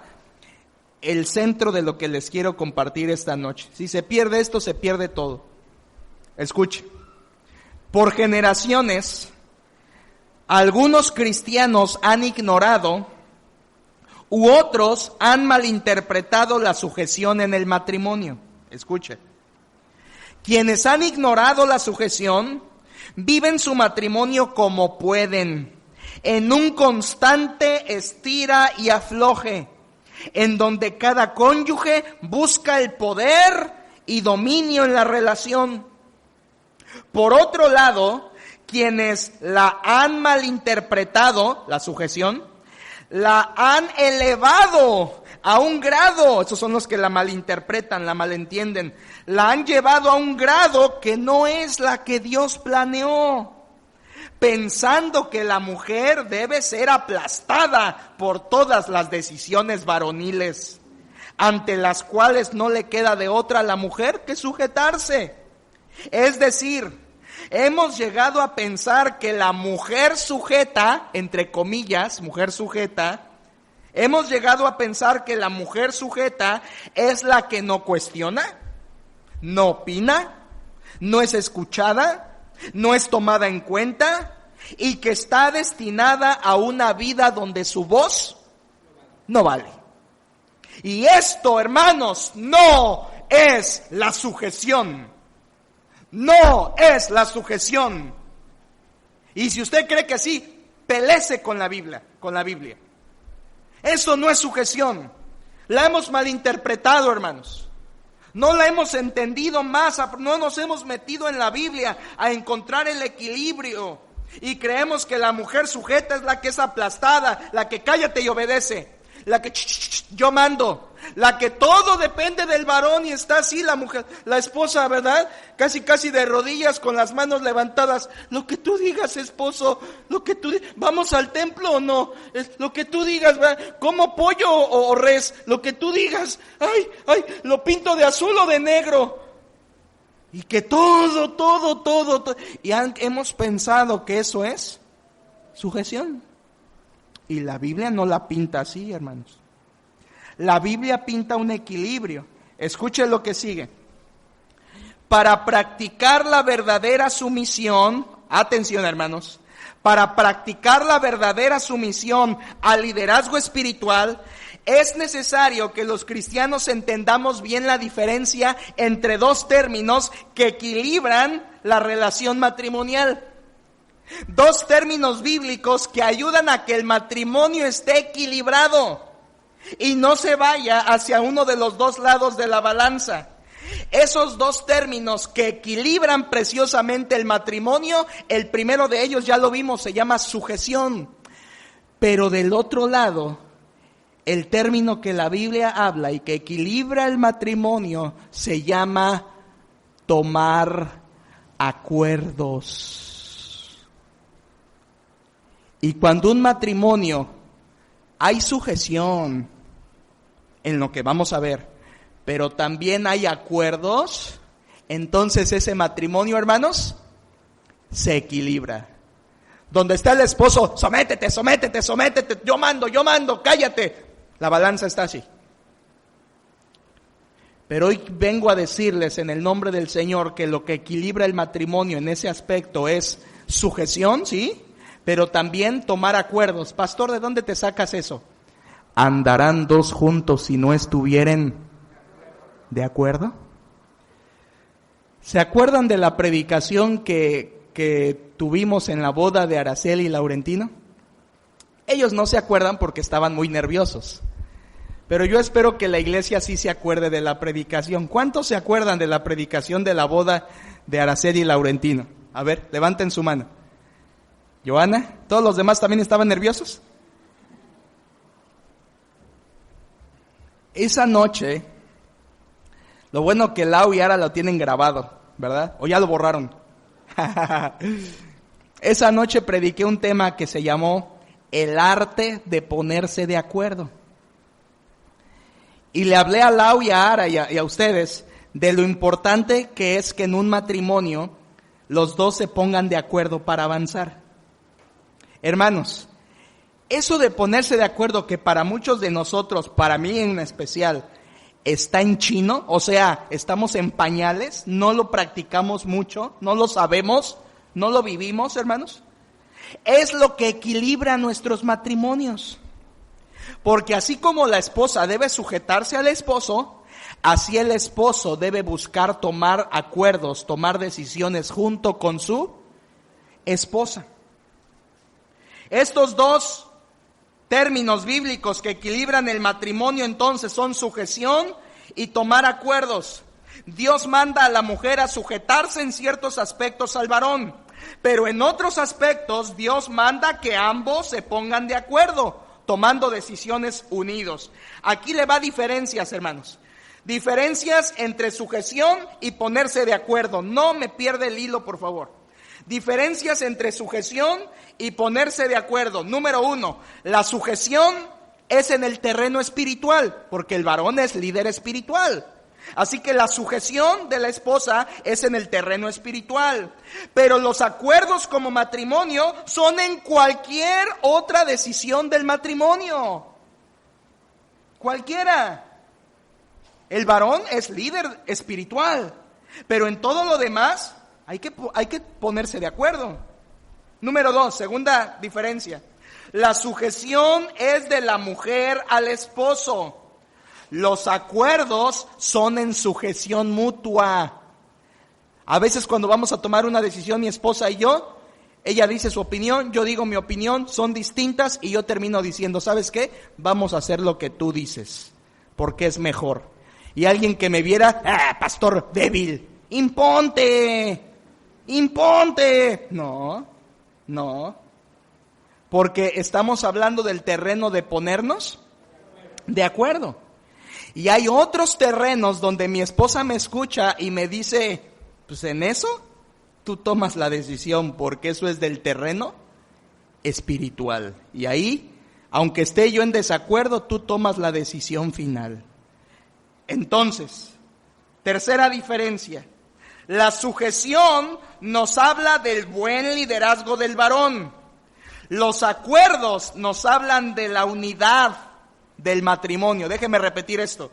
el centro de lo que les quiero compartir esta noche. Si se pierde esto, se pierde todo. Escuche. Por generaciones, algunos cristianos han ignorado u otros han malinterpretado la sujeción en el matrimonio. Escuche. Quienes han ignorado la sujeción viven su matrimonio como pueden, en un constante estira y afloje, en donde cada cónyuge busca el poder y dominio en la relación. Por otro lado, quienes la han malinterpretado, la sujeción, la han elevado a un grado, esos son los que la malinterpretan, la malentienden, la han llevado a un grado que no es la que Dios planeó, pensando que la mujer debe ser aplastada por todas las decisiones varoniles, ante las cuales no le queda de otra a la mujer que sujetarse. Es decir, hemos llegado a pensar que la mujer sujeta, entre comillas, mujer sujeta, hemos llegado a pensar que la mujer sujeta es la que no cuestiona, no opina, no es escuchada, no es tomada en cuenta y que está destinada a una vida donde su voz no vale. Y esto, hermanos, no es la sujeción. No es la sujeción. Y si usted cree que sí, peléese con la Biblia, Eso no es sujeción. La hemos malinterpretado, hermanos. No la hemos entendido más, no nos hemos metido en la Biblia a encontrar el equilibrio. Y creemos que la mujer sujeta es la que es aplastada, la que cállate y obedece, la que yo mando, la que todo depende del varón y está así la mujer, la esposa, ¿verdad? Casi de rodillas con las manos levantadas. Lo que tú digas, esposo, ¿vamos al templo o no? Lo que tú digas, ¿verdad? ¿Como pollo o res? Lo que tú digas. Ay, lo pinto de azul o de negro. Y que todo. Y hemos pensado que eso es sujeción. Y la Biblia no la pinta así, hermanos. La Biblia pinta un equilibrio. Escuchen lo que sigue. Para practicar la verdadera sumisión, atención, hermanos, para practicar la verdadera sumisión al liderazgo espiritual, es necesario que los cristianos entendamos bien la diferencia entre dos términos que equilibran la relación matrimonial. Dos términos bíblicos que ayudan a que el matrimonio esté equilibrado y no se vaya hacia uno de los dos lados de la balanza. Esos dos términos que equilibran preciosamente el matrimonio, el primero de ellos ya lo vimos, se llama sujeción. Pero del otro lado, el término que la Biblia habla y que equilibra el matrimonio se llama tomar acuerdos. Y cuando un matrimonio hay sujeción en lo que vamos a ver, pero también hay acuerdos, entonces ese matrimonio, hermanos, se equilibra. Donde está el esposo, sométete, yo mando, cállate. La balanza está así. Pero hoy vengo a decirles en el nombre del Señor que lo que equilibra el matrimonio en ese aspecto es sujeción, ¿sí? Pero también tomar acuerdos. Pastor, ¿de dónde te sacas eso? ¿Andarán dos juntos si no estuvieren de acuerdo? ¿Se acuerdan de la predicación que tuvimos en la boda de Araceli y Laurentino? Ellos no se acuerdan porque estaban muy nerviosos. Pero yo espero que la iglesia sí se acuerde de la predicación. ¿Cuántos se acuerdan de la predicación de la boda de Araceli y Laurentino? A ver, levanten su mano. Joana, ¿todos los demás también estaban nerviosos? Esa noche, lo bueno que Lau y Ara lo tienen grabado, ¿verdad? O ya lo borraron. Esa noche prediqué un tema que se llamó el arte de ponerse de acuerdo. Y le hablé a Lau y a Ara y a ustedes de lo importante que es que en un matrimonio los dos se pongan de acuerdo para avanzar. Hermanos, eso de ponerse de acuerdo que para muchos de nosotros, para mí en especial, está en chino, o sea, estamos en pañales, no lo practicamos mucho, no lo sabemos, no lo vivimos, hermanos, es lo que equilibra nuestros matrimonios. Porque así como la esposa debe sujetarse al esposo, así el esposo debe buscar tomar acuerdos, tomar decisiones junto con su esposa. Estos dos términos bíblicos que equilibran el matrimonio entonces son sujeción y tomar acuerdos. Dios manda a la mujer a sujetarse en ciertos aspectos al varón, pero en otros aspectos Dios manda que ambos se pongan de acuerdo, tomando decisiones unidos. Aquí le va diferencias, hermanos. Diferencias entre sujeción y ponerse de acuerdo. No me pierda el hilo, por favor. Diferencias entre sujeción y ponerse de acuerdo. Número 1, la sujeción es en el terreno espiritual, porque el varón es líder espiritual. Así que la sujeción de la esposa es en el terreno espiritual. Pero los acuerdos como matrimonio son en cualquier otra decisión del matrimonio. Cualquiera. El varón es líder espiritual, pero en todo lo demás hay que ponerse de acuerdo. Número 2, segunda diferencia. La sujeción es de la mujer al esposo. Los acuerdos son en sujeción mutua. A veces cuando vamos a tomar una decisión, mi esposa y yo, ella dice su opinión, yo digo mi opinión, son distintas y yo termino diciendo, ¿sabes qué? Vamos a hacer lo que tú dices, porque es mejor. Y alguien que me viera, pastor débil, imponte. No, porque estamos hablando del terreno de ponernos de acuerdo. Y hay otros terrenos donde mi esposa me escucha y me dice, pues en eso tú tomas la decisión, porque eso es del terreno espiritual. Y ahí, aunque esté yo en desacuerdo, tú tomas la decisión final. Entonces, tercera diferencia, la sujeción nos habla del buen liderazgo del varón. Los acuerdos nos hablan de la unidad del matrimonio. Déjeme repetir esto.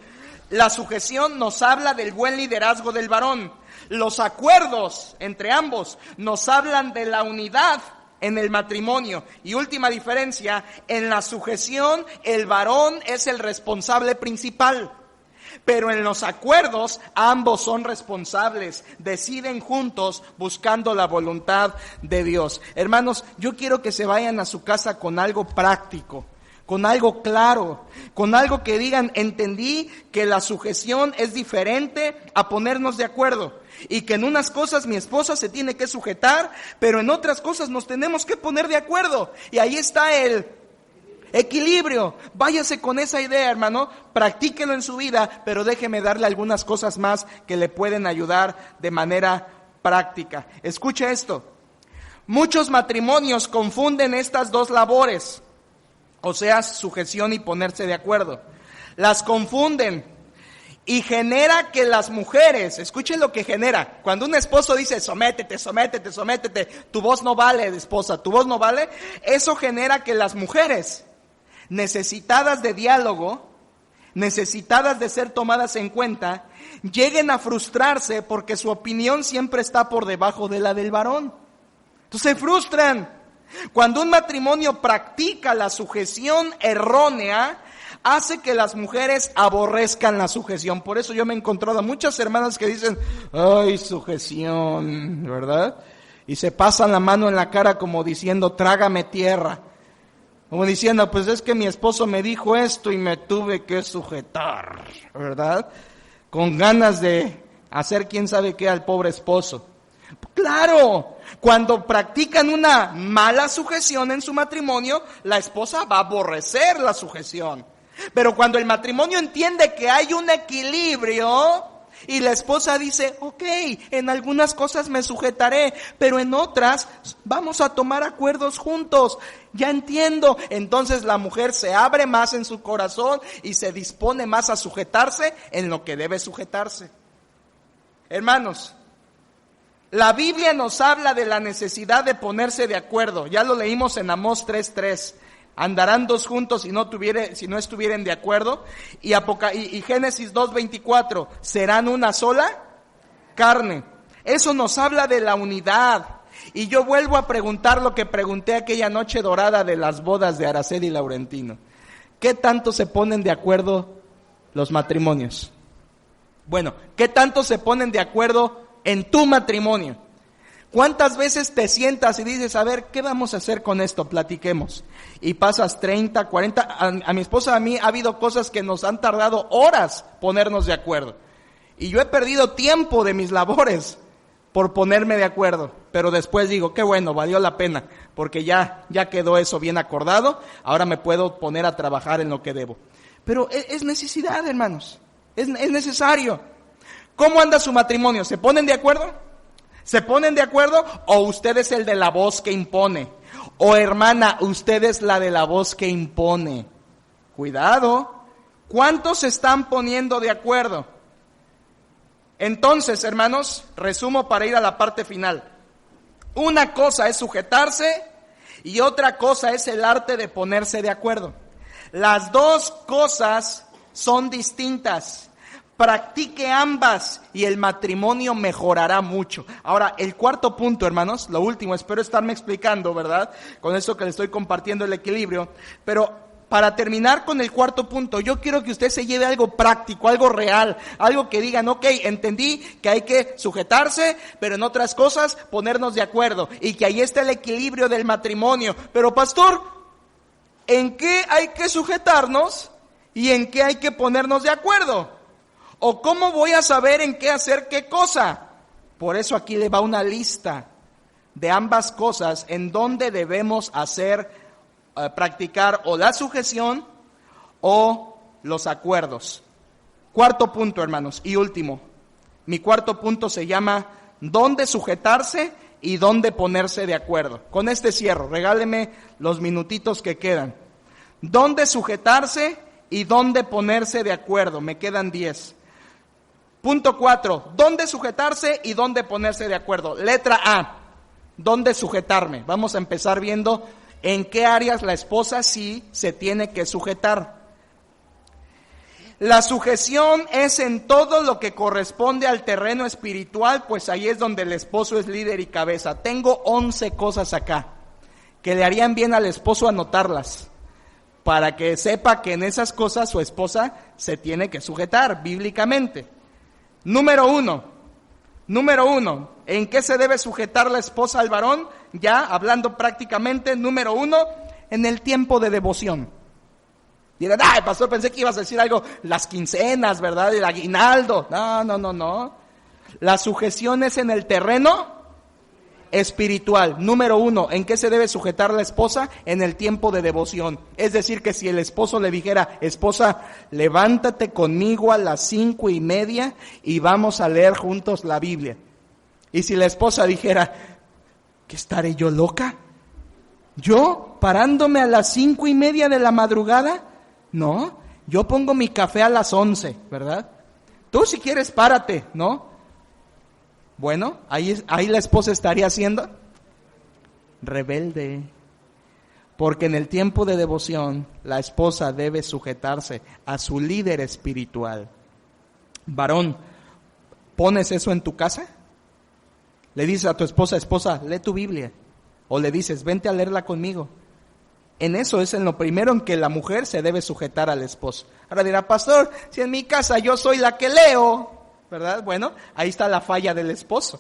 La sujeción nos habla del buen liderazgo del varón. Los acuerdos entre ambos nos hablan de la unidad en el matrimonio. Y última diferencia, en la sujeción el varón es el responsable principal. Pero en los acuerdos ambos son responsables, deciden juntos buscando la voluntad de Dios. Hermanos, yo quiero que se vayan a su casa con algo práctico, con algo claro, con algo que digan, entendí que la sujeción es diferente a ponernos de acuerdo. Y que en unas cosas mi esposa se tiene que sujetar, pero en otras cosas nos tenemos que poner de acuerdo. Y ahí está el equilibrio. Váyase con esa idea, hermano, practíquelo en su vida, pero déjeme darle algunas cosas más que le pueden ayudar de manera práctica. Escuche esto. Muchos matrimonios confunden estas dos labores, o sea, sujeción y ponerse de acuerdo. Las confunden y genera que las mujeres, escuchen lo que genera. Cuando un esposo dice, sométete, tu voz no vale, esposa, tu voz no vale, eso genera que las mujeres, necesitadas de diálogo, necesitadas de ser tomadas en cuenta, lleguen a frustrarse porque su opinión siempre está por debajo de la del varón. Entonces se frustran. Cuando un matrimonio practica la sujeción errónea, hace que las mujeres aborrezcan la sujeción. Por eso yo me he encontrado a muchas hermanas que dicen, ay, sujeción, ¿verdad? Y se pasan la mano en la cara como diciendo, trágame tierra. Como diciendo, pues es que mi esposo me dijo esto y me tuve que sujetar, ¿verdad? Con ganas de hacer quién sabe qué al pobre esposo. Claro, cuando practican una mala sujeción en su matrimonio, la esposa va a aborrecer la sujeción. Pero cuando el matrimonio entiende que hay un equilibrio y la esposa dice, ok, en algunas cosas me sujetaré, pero en otras vamos a tomar acuerdos juntos, ya entiendo. Entonces la mujer se abre más en su corazón y se dispone más a sujetarse en lo que debe sujetarse. Hermanos, la Biblia nos habla de la necesidad de ponerse de acuerdo. Ya lo leímos en Amós 3:3. Andarán dos juntos si no estuvieran de acuerdo. Y Génesis 2:24. Serán una sola carne. Eso nos habla de la unidad. Y yo vuelvo a preguntar lo que pregunté aquella noche dorada de las bodas de Araceli y Laurentino. ¿Qué tanto se ponen de acuerdo los matrimonios? Bueno, ¿qué tanto se ponen de acuerdo en tu matrimonio? ¿Cuántas veces te sientas y dices, a ver, ¿qué vamos a hacer con esto? Platiquemos. Y pasas 30, 40, a mi esposa, a mí, ha habido cosas que nos han tardado horas ponernos de acuerdo. Y yo he perdido tiempo de mis labores por ponerme de acuerdo. Pero después digo, qué bueno, valió la pena, porque ya quedó eso bien acordado, ahora me puedo poner a trabajar en lo que debo. Pero es necesidad, hermanos, es necesario. ¿Cómo anda su matrimonio? ¿Se ponen de acuerdo? ¿Se ponen de acuerdo? ¿O usted es el de la voz que impone? O hermana, usted es la de la voz que impone. Cuidado. ¿Cuántos se están poniendo de acuerdo? Entonces, hermanos, resumo para ir a la parte final. Una cosa es sujetarse y otra cosa es el arte de ponerse de acuerdo. Las dos cosas son distintas. Practique ambas y el matrimonio mejorará mucho. Ahora, el cuarto punto, hermanos, lo último, espero estarme explicando, ¿verdad? Con eso que le estoy compartiendo el equilibrio. Pero para terminar con el cuarto punto, yo quiero que usted se lleve algo práctico, algo real, algo que digan, ok, entendí que hay que sujetarse, pero en otras cosas ponernos de acuerdo. Y que ahí está el equilibrio del matrimonio. Pero pastor, ¿en qué hay que sujetarnos y en qué hay que ponernos de acuerdo? ¿O cómo voy a saber en qué hacer qué cosa? Por eso aquí le va una lista de ambas cosas en donde debemos practicar o la sujeción o los acuerdos. Cuarto punto, hermanos, y último. Mi cuarto punto se llama ¿dónde sujetarse y dónde ponerse de acuerdo? Con este cierro, regáleme los minutitos que quedan. ¿Dónde sujetarse y dónde ponerse de acuerdo? Me quedan 10. Punto 4, ¿dónde sujetarse y dónde ponerse de acuerdo? Letra A, ¿dónde sujetarme? Vamos a empezar viendo en qué áreas la esposa sí se tiene que sujetar. La sujeción es en todo lo que corresponde al terreno espiritual, pues ahí es donde el esposo es líder y cabeza. Tengo 11 cosas acá que le harían bien al esposo anotarlas, para que sepa que en esas cosas su esposa se tiene que sujetar bíblicamente. Número uno, ¿en qué se debe sujetar la esposa al varón? Ya hablando prácticamente, número 1, en el tiempo de devoción. Dirán, ay, pastor, pensé que ibas a decir algo, las quincenas, ¿verdad? El aguinaldo. No. La sujeción es en el terreno espiritual. Número 1, ¿en qué se debe sujetar la esposa? En el tiempo de devoción. Es decir, que si el esposo le dijera, esposa, levántate conmigo a las 5:30 y vamos a leer juntos la Biblia. Y si la esposa dijera, ¿qué estaré yo loca? ¿Yo parándome a las 5:30 de la madrugada? No, yo pongo mi café a las 11, ¿verdad? Tú si quieres párate, ¿no? Bueno, ahí la esposa estaría siendo rebelde, porque en el tiempo de devoción la esposa debe sujetarse a su líder espiritual. Varón, ¿pones eso en tu casa? Le dices a tu esposa, lee tu Biblia, o le dices, vente a leerla conmigo. En eso es en lo primero en que la mujer se debe sujetar al esposo. Ahora dirá, pastor, si en mi casa yo soy la que leo, ¿verdad? Bueno, ahí está la falla del esposo.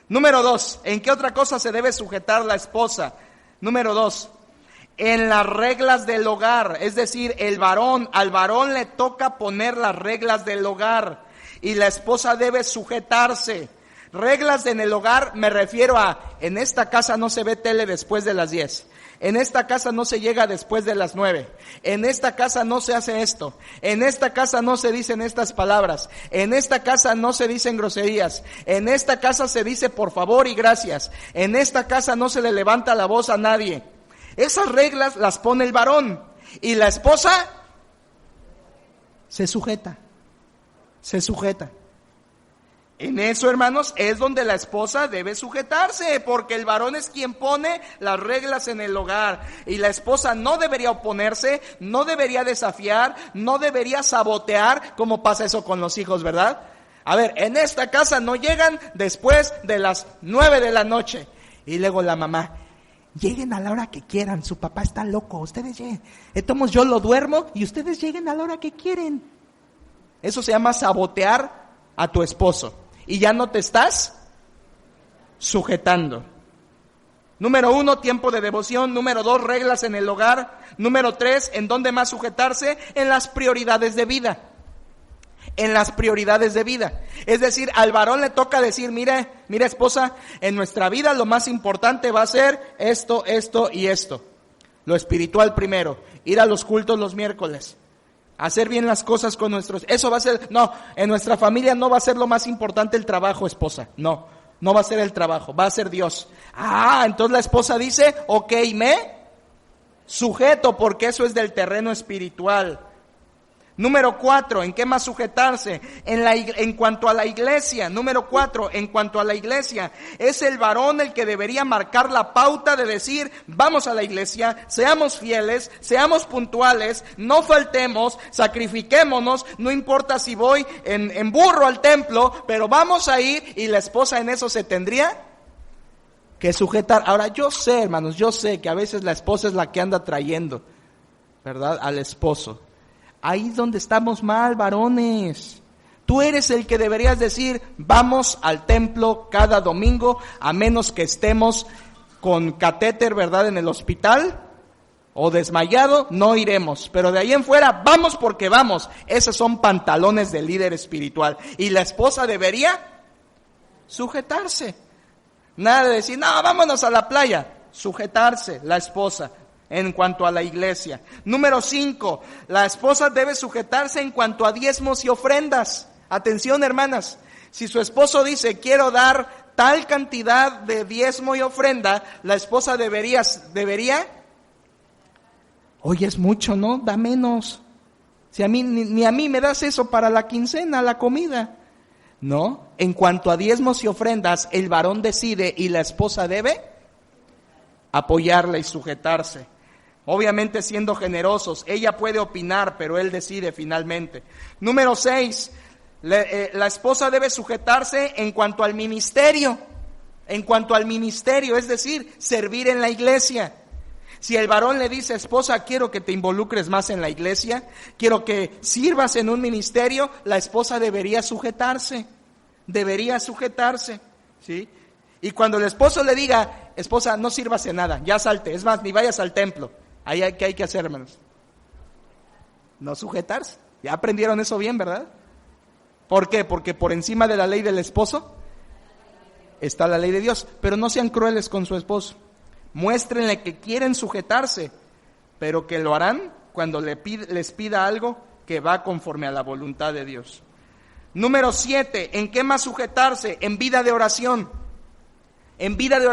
Número 2, ¿en qué otra cosa se debe sujetar la esposa? Número 2, en las reglas del hogar. Es decir, al varón le toca poner las reglas del hogar y la esposa debe sujetarse. Reglas en el hogar me refiero a: en esta casa no se ve tele después de las 10. En esta casa no se llega después de las 9. En esta casa no se hace esto. En esta casa no se dicen estas palabras. En esta casa no se dicen groserías. En esta casa se dice por favor y gracias. En esta casa no se le levanta la voz a nadie. Esas reglas las pone el varón. Y la esposa se sujeta. Se sujeta. En eso, hermanos, es donde la esposa debe sujetarse, porque el varón es quien pone las reglas en el hogar. Y la esposa no debería oponerse, no debería desafiar, no debería sabotear, como pasa eso con los hijos, ¿verdad? A ver, en esta casa no llegan después de las 9 de la noche. Y luego la mamá: lleguen a la hora que quieran, su papá está loco, ustedes lleguen. Entonces yo lo duermo y ustedes lleguen a la hora que quieren. Eso se llama sabotear a tu esposo. Y ya no te estás sujetando. Número 1, tiempo de devoción. Número 2, reglas en el hogar. Número 3, ¿en dónde más sujetarse? En las prioridades de vida. En las prioridades de vida. Es decir, al varón le toca decir: mira esposa, en nuestra vida lo más importante va a ser esto, esto y esto. Lo espiritual primero. Ir a los cultos los miércoles. Hacer bien las cosas con nuestros... Eso va a ser... No, en nuestra familia no va a ser lo más importante el trabajo, esposa. No va a ser el trabajo, va a ser Dios. Entonces la esposa dice: ok, me sujeto, porque eso es del terreno espiritual. Número 4, ¿en qué más sujetarse? En cuanto a la iglesia. Número 4, en cuanto a la iglesia. Es el varón el que debería marcar la pauta de decir: vamos a la iglesia, seamos fieles, seamos puntuales, no faltemos, sacrifiquémonos, no importa si voy en burro al templo, pero vamos a ir. Y la esposa en eso se tendría que sujetar. Ahora, yo sé, hermanos, que a veces la esposa es la que anda trayendo, ¿verdad?, al esposo. Ahí es donde estamos mal, varones. Tú eres el que deberías decir: vamos al templo cada domingo, a menos que estemos con catéter, ¿verdad?, en el hospital o desmayado, no iremos. Pero de ahí en fuera, vamos porque vamos. Esos son pantalones de líder espiritual. Y la esposa debería sujetarse. Nada de decir: no, vámonos a la playa. Sujetarse, la esposa. En cuanto a la iglesia. Número 5, la esposa debe sujetarse en cuanto a diezmos y ofrendas. Atención, hermanas, si su esposo dice: quiero dar tal cantidad de diezmo y ofrenda, la esposa debería, oye, es mucho, ¿no? Da menos. Si a mí, ni a mí me das eso para la quincena, la comida. No, en cuanto a diezmos y ofrendas, el varón decide y la esposa debe apoyarla y sujetarse. Obviamente siendo generosos. Ella puede opinar, pero él decide finalmente. Número 6, la esposa debe sujetarse en cuanto al ministerio. En cuanto al ministerio, es decir, servir en la iglesia. Si el varón le dice: esposa, quiero que te involucres más en la iglesia, quiero que sirvas en un ministerio, la esposa debería sujetarse. ¿Sí? Y cuando el esposo le diga: esposa, no sirvas en nada, ya salte, es más, ni vayas al templo. Ahí ¿qué hay que hacer, hermanos? No sujetarse. Ya aprendieron eso bien, ¿verdad? ¿Por qué? Porque por encima de la ley del esposo está la ley de Dios. Pero no sean crueles con su esposo. Muéstrenle que quieren sujetarse, pero que lo harán cuando les pida algo que va conforme a la voluntad de Dios. Número 7, ¿en qué más sujetarse? En vida de oración.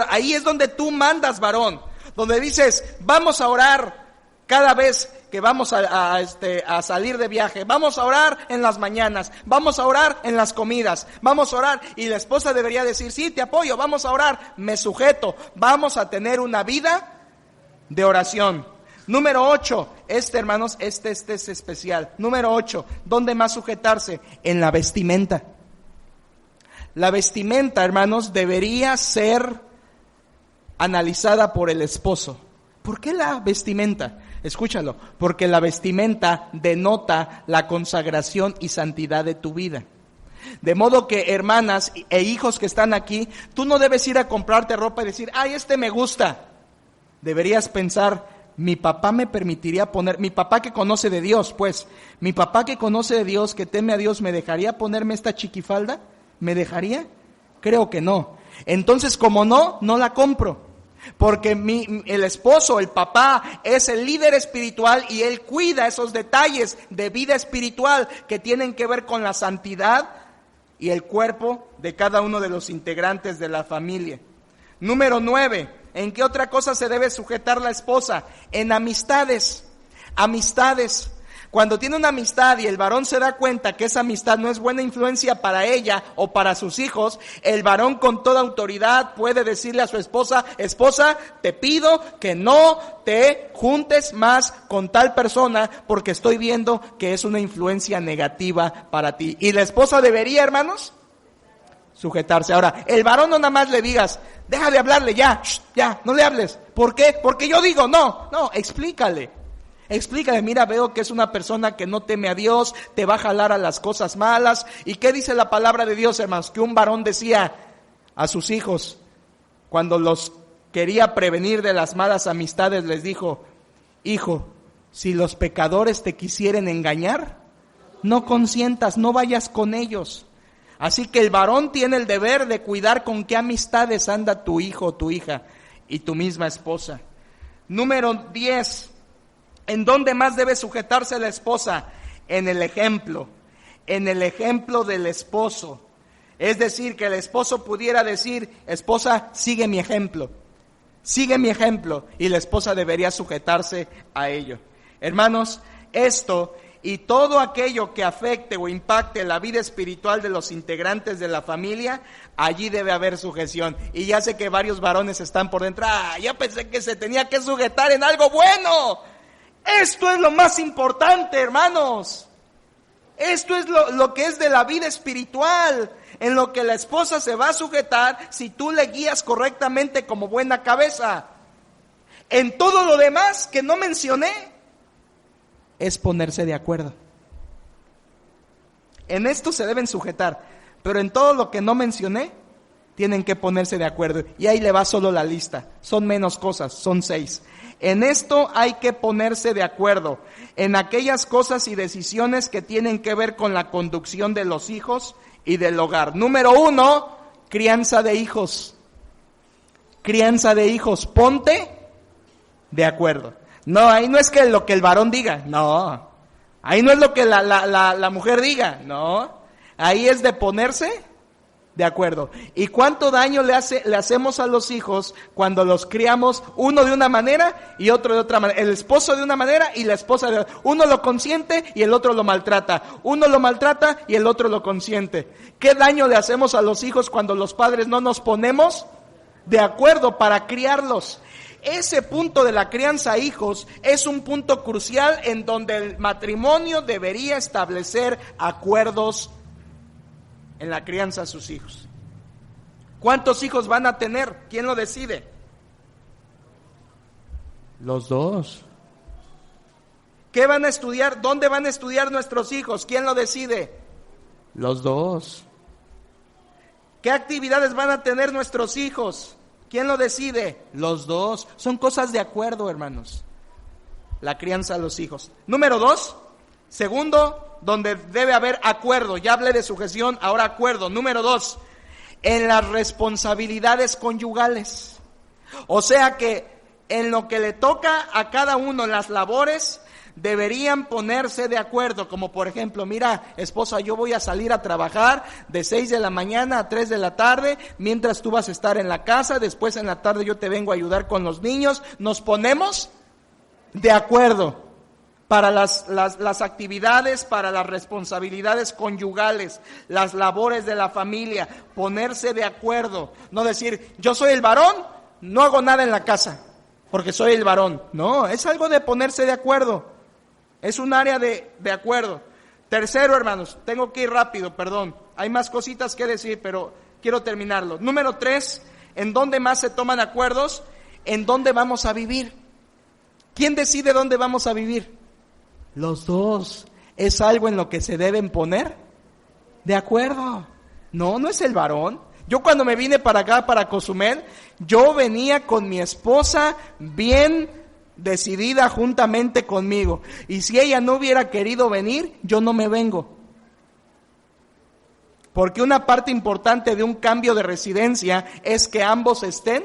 Ahí es donde tú mandas, varón. Donde dices: vamos a orar cada vez que vamos a salir de viaje. Vamos a orar en las mañanas. Vamos a orar en las comidas. Vamos a orar. Y la esposa debería decir: sí, te apoyo, vamos a orar. Me sujeto. Vamos a tener una vida de oración. Número 8. Hermanos, este es especial. Número 8. ¿Dónde más sujetarse? En la vestimenta. La vestimenta, hermanos, debería ser analizada por el esposo. ¿Por qué la vestimenta? Escúchalo, porque la vestimenta denota la consagración y santidad de tu vida. De modo que, hermanas e hijos que están aquí, tú no debes ir a comprarte ropa y decir: ay, me gusta. Deberías pensar: mi papá me permitiría poner, mi papá que conoce de Dios, pues, mi papá que conoce de Dios, que teme a Dios, ¿me dejaría ponerme esta chiquifalda? ¿Me dejaría? Creo que no. Entonces, como no la compro. Porque el esposo, el papá, es el líder espiritual y él cuida esos detalles de vida espiritual que tienen que ver con la santidad y el cuerpo de cada uno de los integrantes de la familia. Número 9, ¿en qué otra cosa se debe sujetar la esposa? En amistades. Amistades. Cuando tiene una amistad y el varón se da cuenta que esa amistad no es buena influencia para ella o para sus hijos, el varón con toda autoridad puede decirle a su esposa: esposa, te pido que no te juntes más con tal persona porque estoy viendo que es una influencia negativa para ti. Y la esposa debería, hermanos, sujetarse. Ahora, el varón no nada más le digas: deja de hablarle ya, no le hables. ¿Por qué? Porque yo digo no, explícale, mira, veo que es una persona que no teme a Dios, te va a jalar a las cosas malas. ¿Y qué dice la palabra de Dios, hermanos? Que un varón decía a sus hijos, cuando los quería prevenir de las malas amistades, les dijo: hijo, si los pecadores te quisieren engañar, no consientas, no vayas con ellos. Así que el varón tiene el deber de cuidar con qué amistades anda tu hijo o tu hija y tu misma esposa. Número 10. ¿En dónde más debe sujetarse la esposa? En el ejemplo del esposo. Es decir, que el esposo pudiera decir: esposa, sigue mi ejemplo, y la esposa debería sujetarse a ello. Hermanos, esto y todo aquello que afecte o impacte la vida espiritual de los integrantes de la familia, allí debe haber sujeción. Y ya sé que varios varones están por dentro: ya pensé que se tenía que sujetar en algo bueno. Esto es lo más importante, hermanos. Esto es lo que es de la vida espiritual, en lo que la esposa se va a sujetar si tú le guías correctamente como buena cabeza. En todo lo demás que no mencioné, es ponerse de acuerdo. En esto se deben sujetar, pero en todo lo que no mencioné, tienen que ponerse de acuerdo. Y ahí le va solo la lista. Son menos cosas, son 6. En esto hay que ponerse de acuerdo, en aquellas cosas y decisiones que tienen que ver con la conducción de los hijos y del hogar. Número 1, crianza de hijos. Crianza de hijos, ponte de acuerdo. No, ahí no es que lo que el varón diga, no. Ahí no es lo que la mujer diga, no. Ahí es de ponerse de acuerdo. ¿Y cuánto daño le hacemos a los hijos cuando los criamos uno de una manera y otro de otra manera? El esposo de una manera y la esposa de otra. Uno lo consiente y el otro lo maltrata. Uno lo maltrata y el otro lo consiente. ¿Qué daño le hacemos a los hijos cuando los padres no nos ponemos de acuerdo para criarlos? Ese punto de la crianza a hijos es un punto crucial en donde el matrimonio debería establecer acuerdos en la crianza a sus hijos. ¿Cuántos hijos van a tener? ¿Quién lo decide? Los dos. ¿Qué van a estudiar? ¿Dónde van a estudiar nuestros hijos? ¿Quién lo decide? Los dos. ¿Qué actividades van a tener nuestros hijos? ¿Quién lo decide? Los dos. Son cosas de acuerdo, hermanos. La crianza a los hijos. Número 2, segundo, donde debe haber acuerdo. Ya hablé de sujeción, ahora acuerdo. Número 2, en las responsabilidades conyugales. O sea que en lo que le toca a cada uno, las labores, deberían ponerse de acuerdo. Como por ejemplo: mira, esposa, yo voy a salir a trabajar de 6 de la mañana a 3 de la tarde, mientras tú vas a estar en la casa, después en la tarde yo te vengo a ayudar con los niños. Nos ponemos de acuerdo para las actividades, para las responsabilidades conyugales, las labores de la familia. Ponerse de acuerdo, no decir: yo soy el varón, no hago nada en la casa porque soy el varón. No, es algo de ponerse de acuerdo. Es un área de acuerdo. Tercero, hermanos, tengo que ir rápido, perdón. Hay más cositas que decir, pero quiero terminarlo. Número 3, ¿en dónde más se toman acuerdos? ¿En dónde vamos a vivir? ¿Quién decide dónde vamos a vivir? Los dos. Es algo en lo que se deben poner de acuerdo. No es el varón. Yo cuando me vine para acá, para Cozumel, yo venía con mi esposa bien decidida juntamente conmigo. Y si ella no hubiera querido venir, yo no me vengo. Porque una parte importante de un cambio de residencia es que ambos estén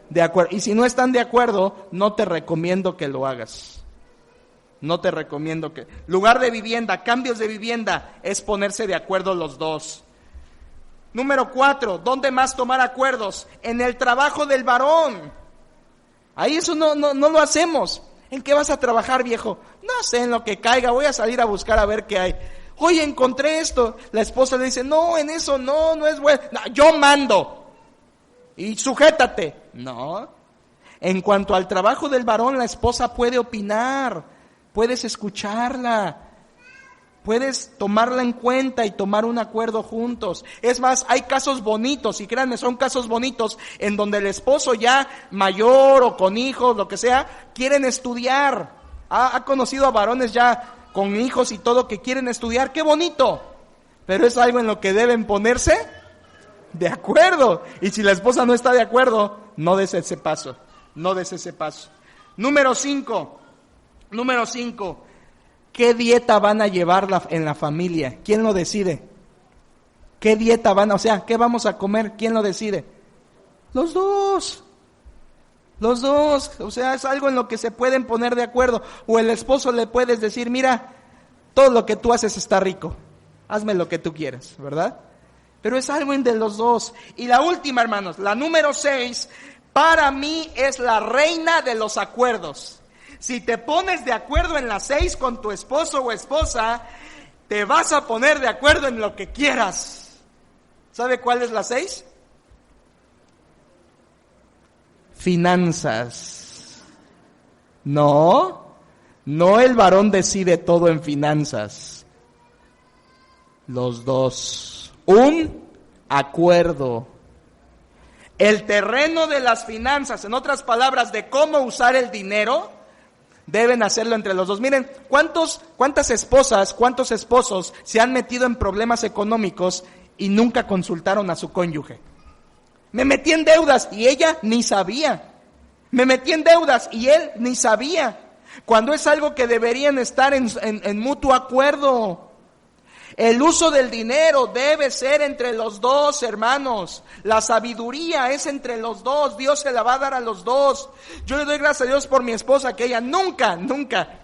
de acuerdo. Y si no están de acuerdo, no te recomiendo que lo hagas. No te recomiendo que... Lugar de vivienda, cambios de vivienda, es ponerse de acuerdo los dos. Número 4, ¿dónde más tomar acuerdos? En el trabajo del varón. Ahí eso no lo hacemos. ¿En qué vas a trabajar, viejo? No sé, en lo que caiga, voy a salir a buscar a ver qué hay. Oye, encontré esto. La esposa le dice, no, en eso no es bueno. No, yo mando. Y sujétate. No. En cuanto al trabajo del varón, la esposa puede opinar. Puedes escucharla. Puedes tomarla en cuenta y tomar un acuerdo juntos. Es más, hay casos bonitos, y créanme, son casos bonitos, en donde el esposo ya mayor o con hijos, lo que sea, quieren estudiar. Ha conocido a varones ya con hijos y todo que quieren estudiar. ¡Qué bonito! Pero es algo en lo que deben ponerse de acuerdo. Y si la esposa no está de acuerdo, no des ese paso. No des ese paso. Número 5. ¿Qué dieta van a llevar en la familia? ¿Quién lo decide? ¿Qué dieta van a, o sea, qué vamos a comer? ¿Quién lo decide? Los dos. O sea, es algo en lo que se pueden poner de acuerdo. O el esposo le puedes decir, mira, todo lo que tú haces está rico. Hazme lo que tú quieras, ¿verdad? Pero es algo de los dos. Y la última, hermanos, la número 6, para mí es la reina de los acuerdos. Si te pones de acuerdo en las 6 con tu esposo o esposa, te vas a poner de acuerdo en lo que quieras. ¿Sabe cuál es la 6? Finanzas. No el varón decide todo en finanzas. Los dos. Un acuerdo. El terreno de las finanzas, en otras palabras, de cómo usar el dinero, deben hacerlo entre los dos. Miren, ¿cuántas esposas, cuántos esposos se han metido en problemas económicos y nunca consultaron a su cónyuge? Me metí en deudas y ella ni sabía. Me metí en deudas y él ni sabía. Cuando es algo que deberían estar en mutuo acuerdo. El uso del dinero debe ser entre los dos, hermanos. La sabiduría es entre los dos. Dios se la va a dar a los dos. Yo le doy gracias a Dios por mi esposa, que ella nunca,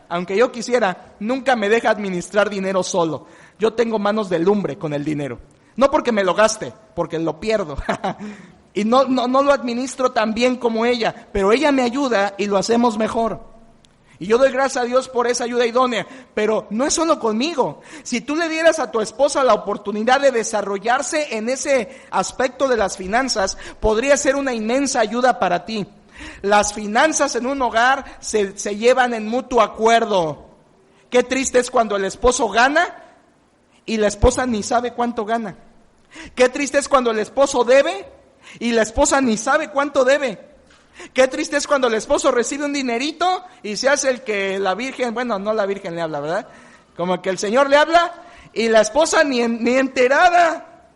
aunque yo quisiera, nunca me deja administrar dinero solo. Yo tengo manos de lumbre con el dinero. No porque me lo gaste, porque lo pierdo. Y no lo administro tan bien como ella, pero ella me ayuda y lo hacemos mejor. Y yo doy gracias a Dios por esa ayuda idónea, pero no es solo conmigo. Si tú le dieras a tu esposa la oportunidad de desarrollarse en ese aspecto de las finanzas, podría ser una inmensa ayuda para ti. Las finanzas en un hogar se llevan en mutuo acuerdo. Qué triste es cuando el esposo gana y la esposa ni sabe cuánto gana. Qué triste es cuando el esposo debe y la esposa ni sabe cuánto debe. Qué triste es cuando el esposo recibe un dinerito y se hace el que la Virgen, bueno, no la Virgen le habla, ¿verdad? Como que el Señor le habla y la esposa ni enterada.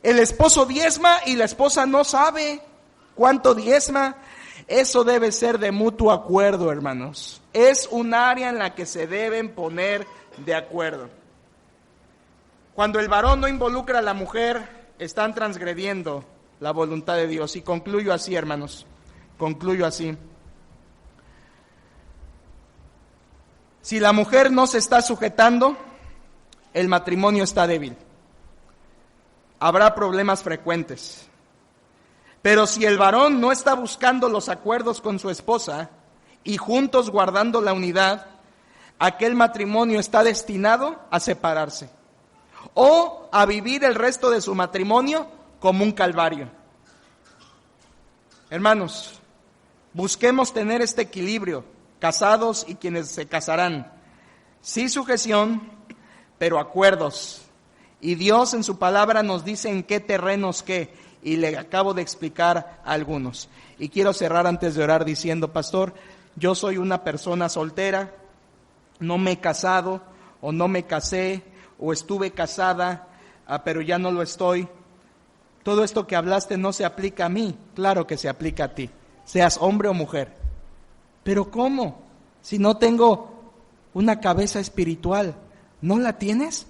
El esposo diezma y la esposa no sabe cuánto diezma. Eso debe ser de mutuo acuerdo, hermanos. Es un área en la que se deben poner de acuerdo. Cuando el varón no involucra a la mujer, están transgrediendo la voluntad de Dios. Y concluyo así, hermanos. Concluyo así. Si la mujer no se está sujetando, el matrimonio está débil. Habrá problemas frecuentes. Pero si el varón no está buscando los acuerdos con su esposa y juntos guardando la unidad, aquel matrimonio está destinado a separarse o a vivir el resto de su matrimonio como un calvario. Hermanos, busquemos tener este equilibrio, casados y quienes se casarán. Sí sujeción, pero acuerdos. Y Dios en su palabra nos dice en qué terrenos qué, y le acabo de explicar algunos. Y quiero cerrar antes de orar diciendo, pastor, yo soy una persona soltera, no me he casado, o no me casé, o estuve casada, pero ya no lo estoy. Todo esto que hablaste no se aplica a mí, claro que se aplica a ti. Seas hombre o mujer. Pero ¿cómo? Si no tengo una cabeza espiritual. ¿No la tienes?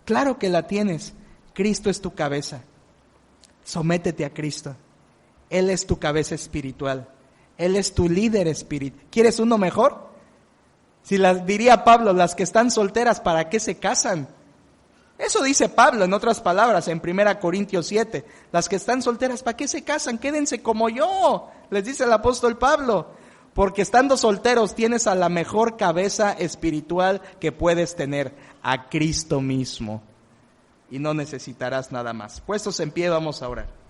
Claro que la tienes. Cristo es tu cabeza. Sométete a Cristo. Él es tu cabeza espiritual. Él es tu líder espiritual. ¿Quieres uno mejor? Si las diría Pablo, las que están solteras, ¿para qué se casan? Eso dice Pablo en otras palabras en 1 Corintios 7. Las que están solteras, ¿para qué se casan? Quédense como yo, les dice el apóstol Pablo. Porque estando solteros tienes a la mejor cabeza espiritual que puedes tener, a Cristo mismo. Y no necesitarás nada más. Puestos en pie, vamos a orar.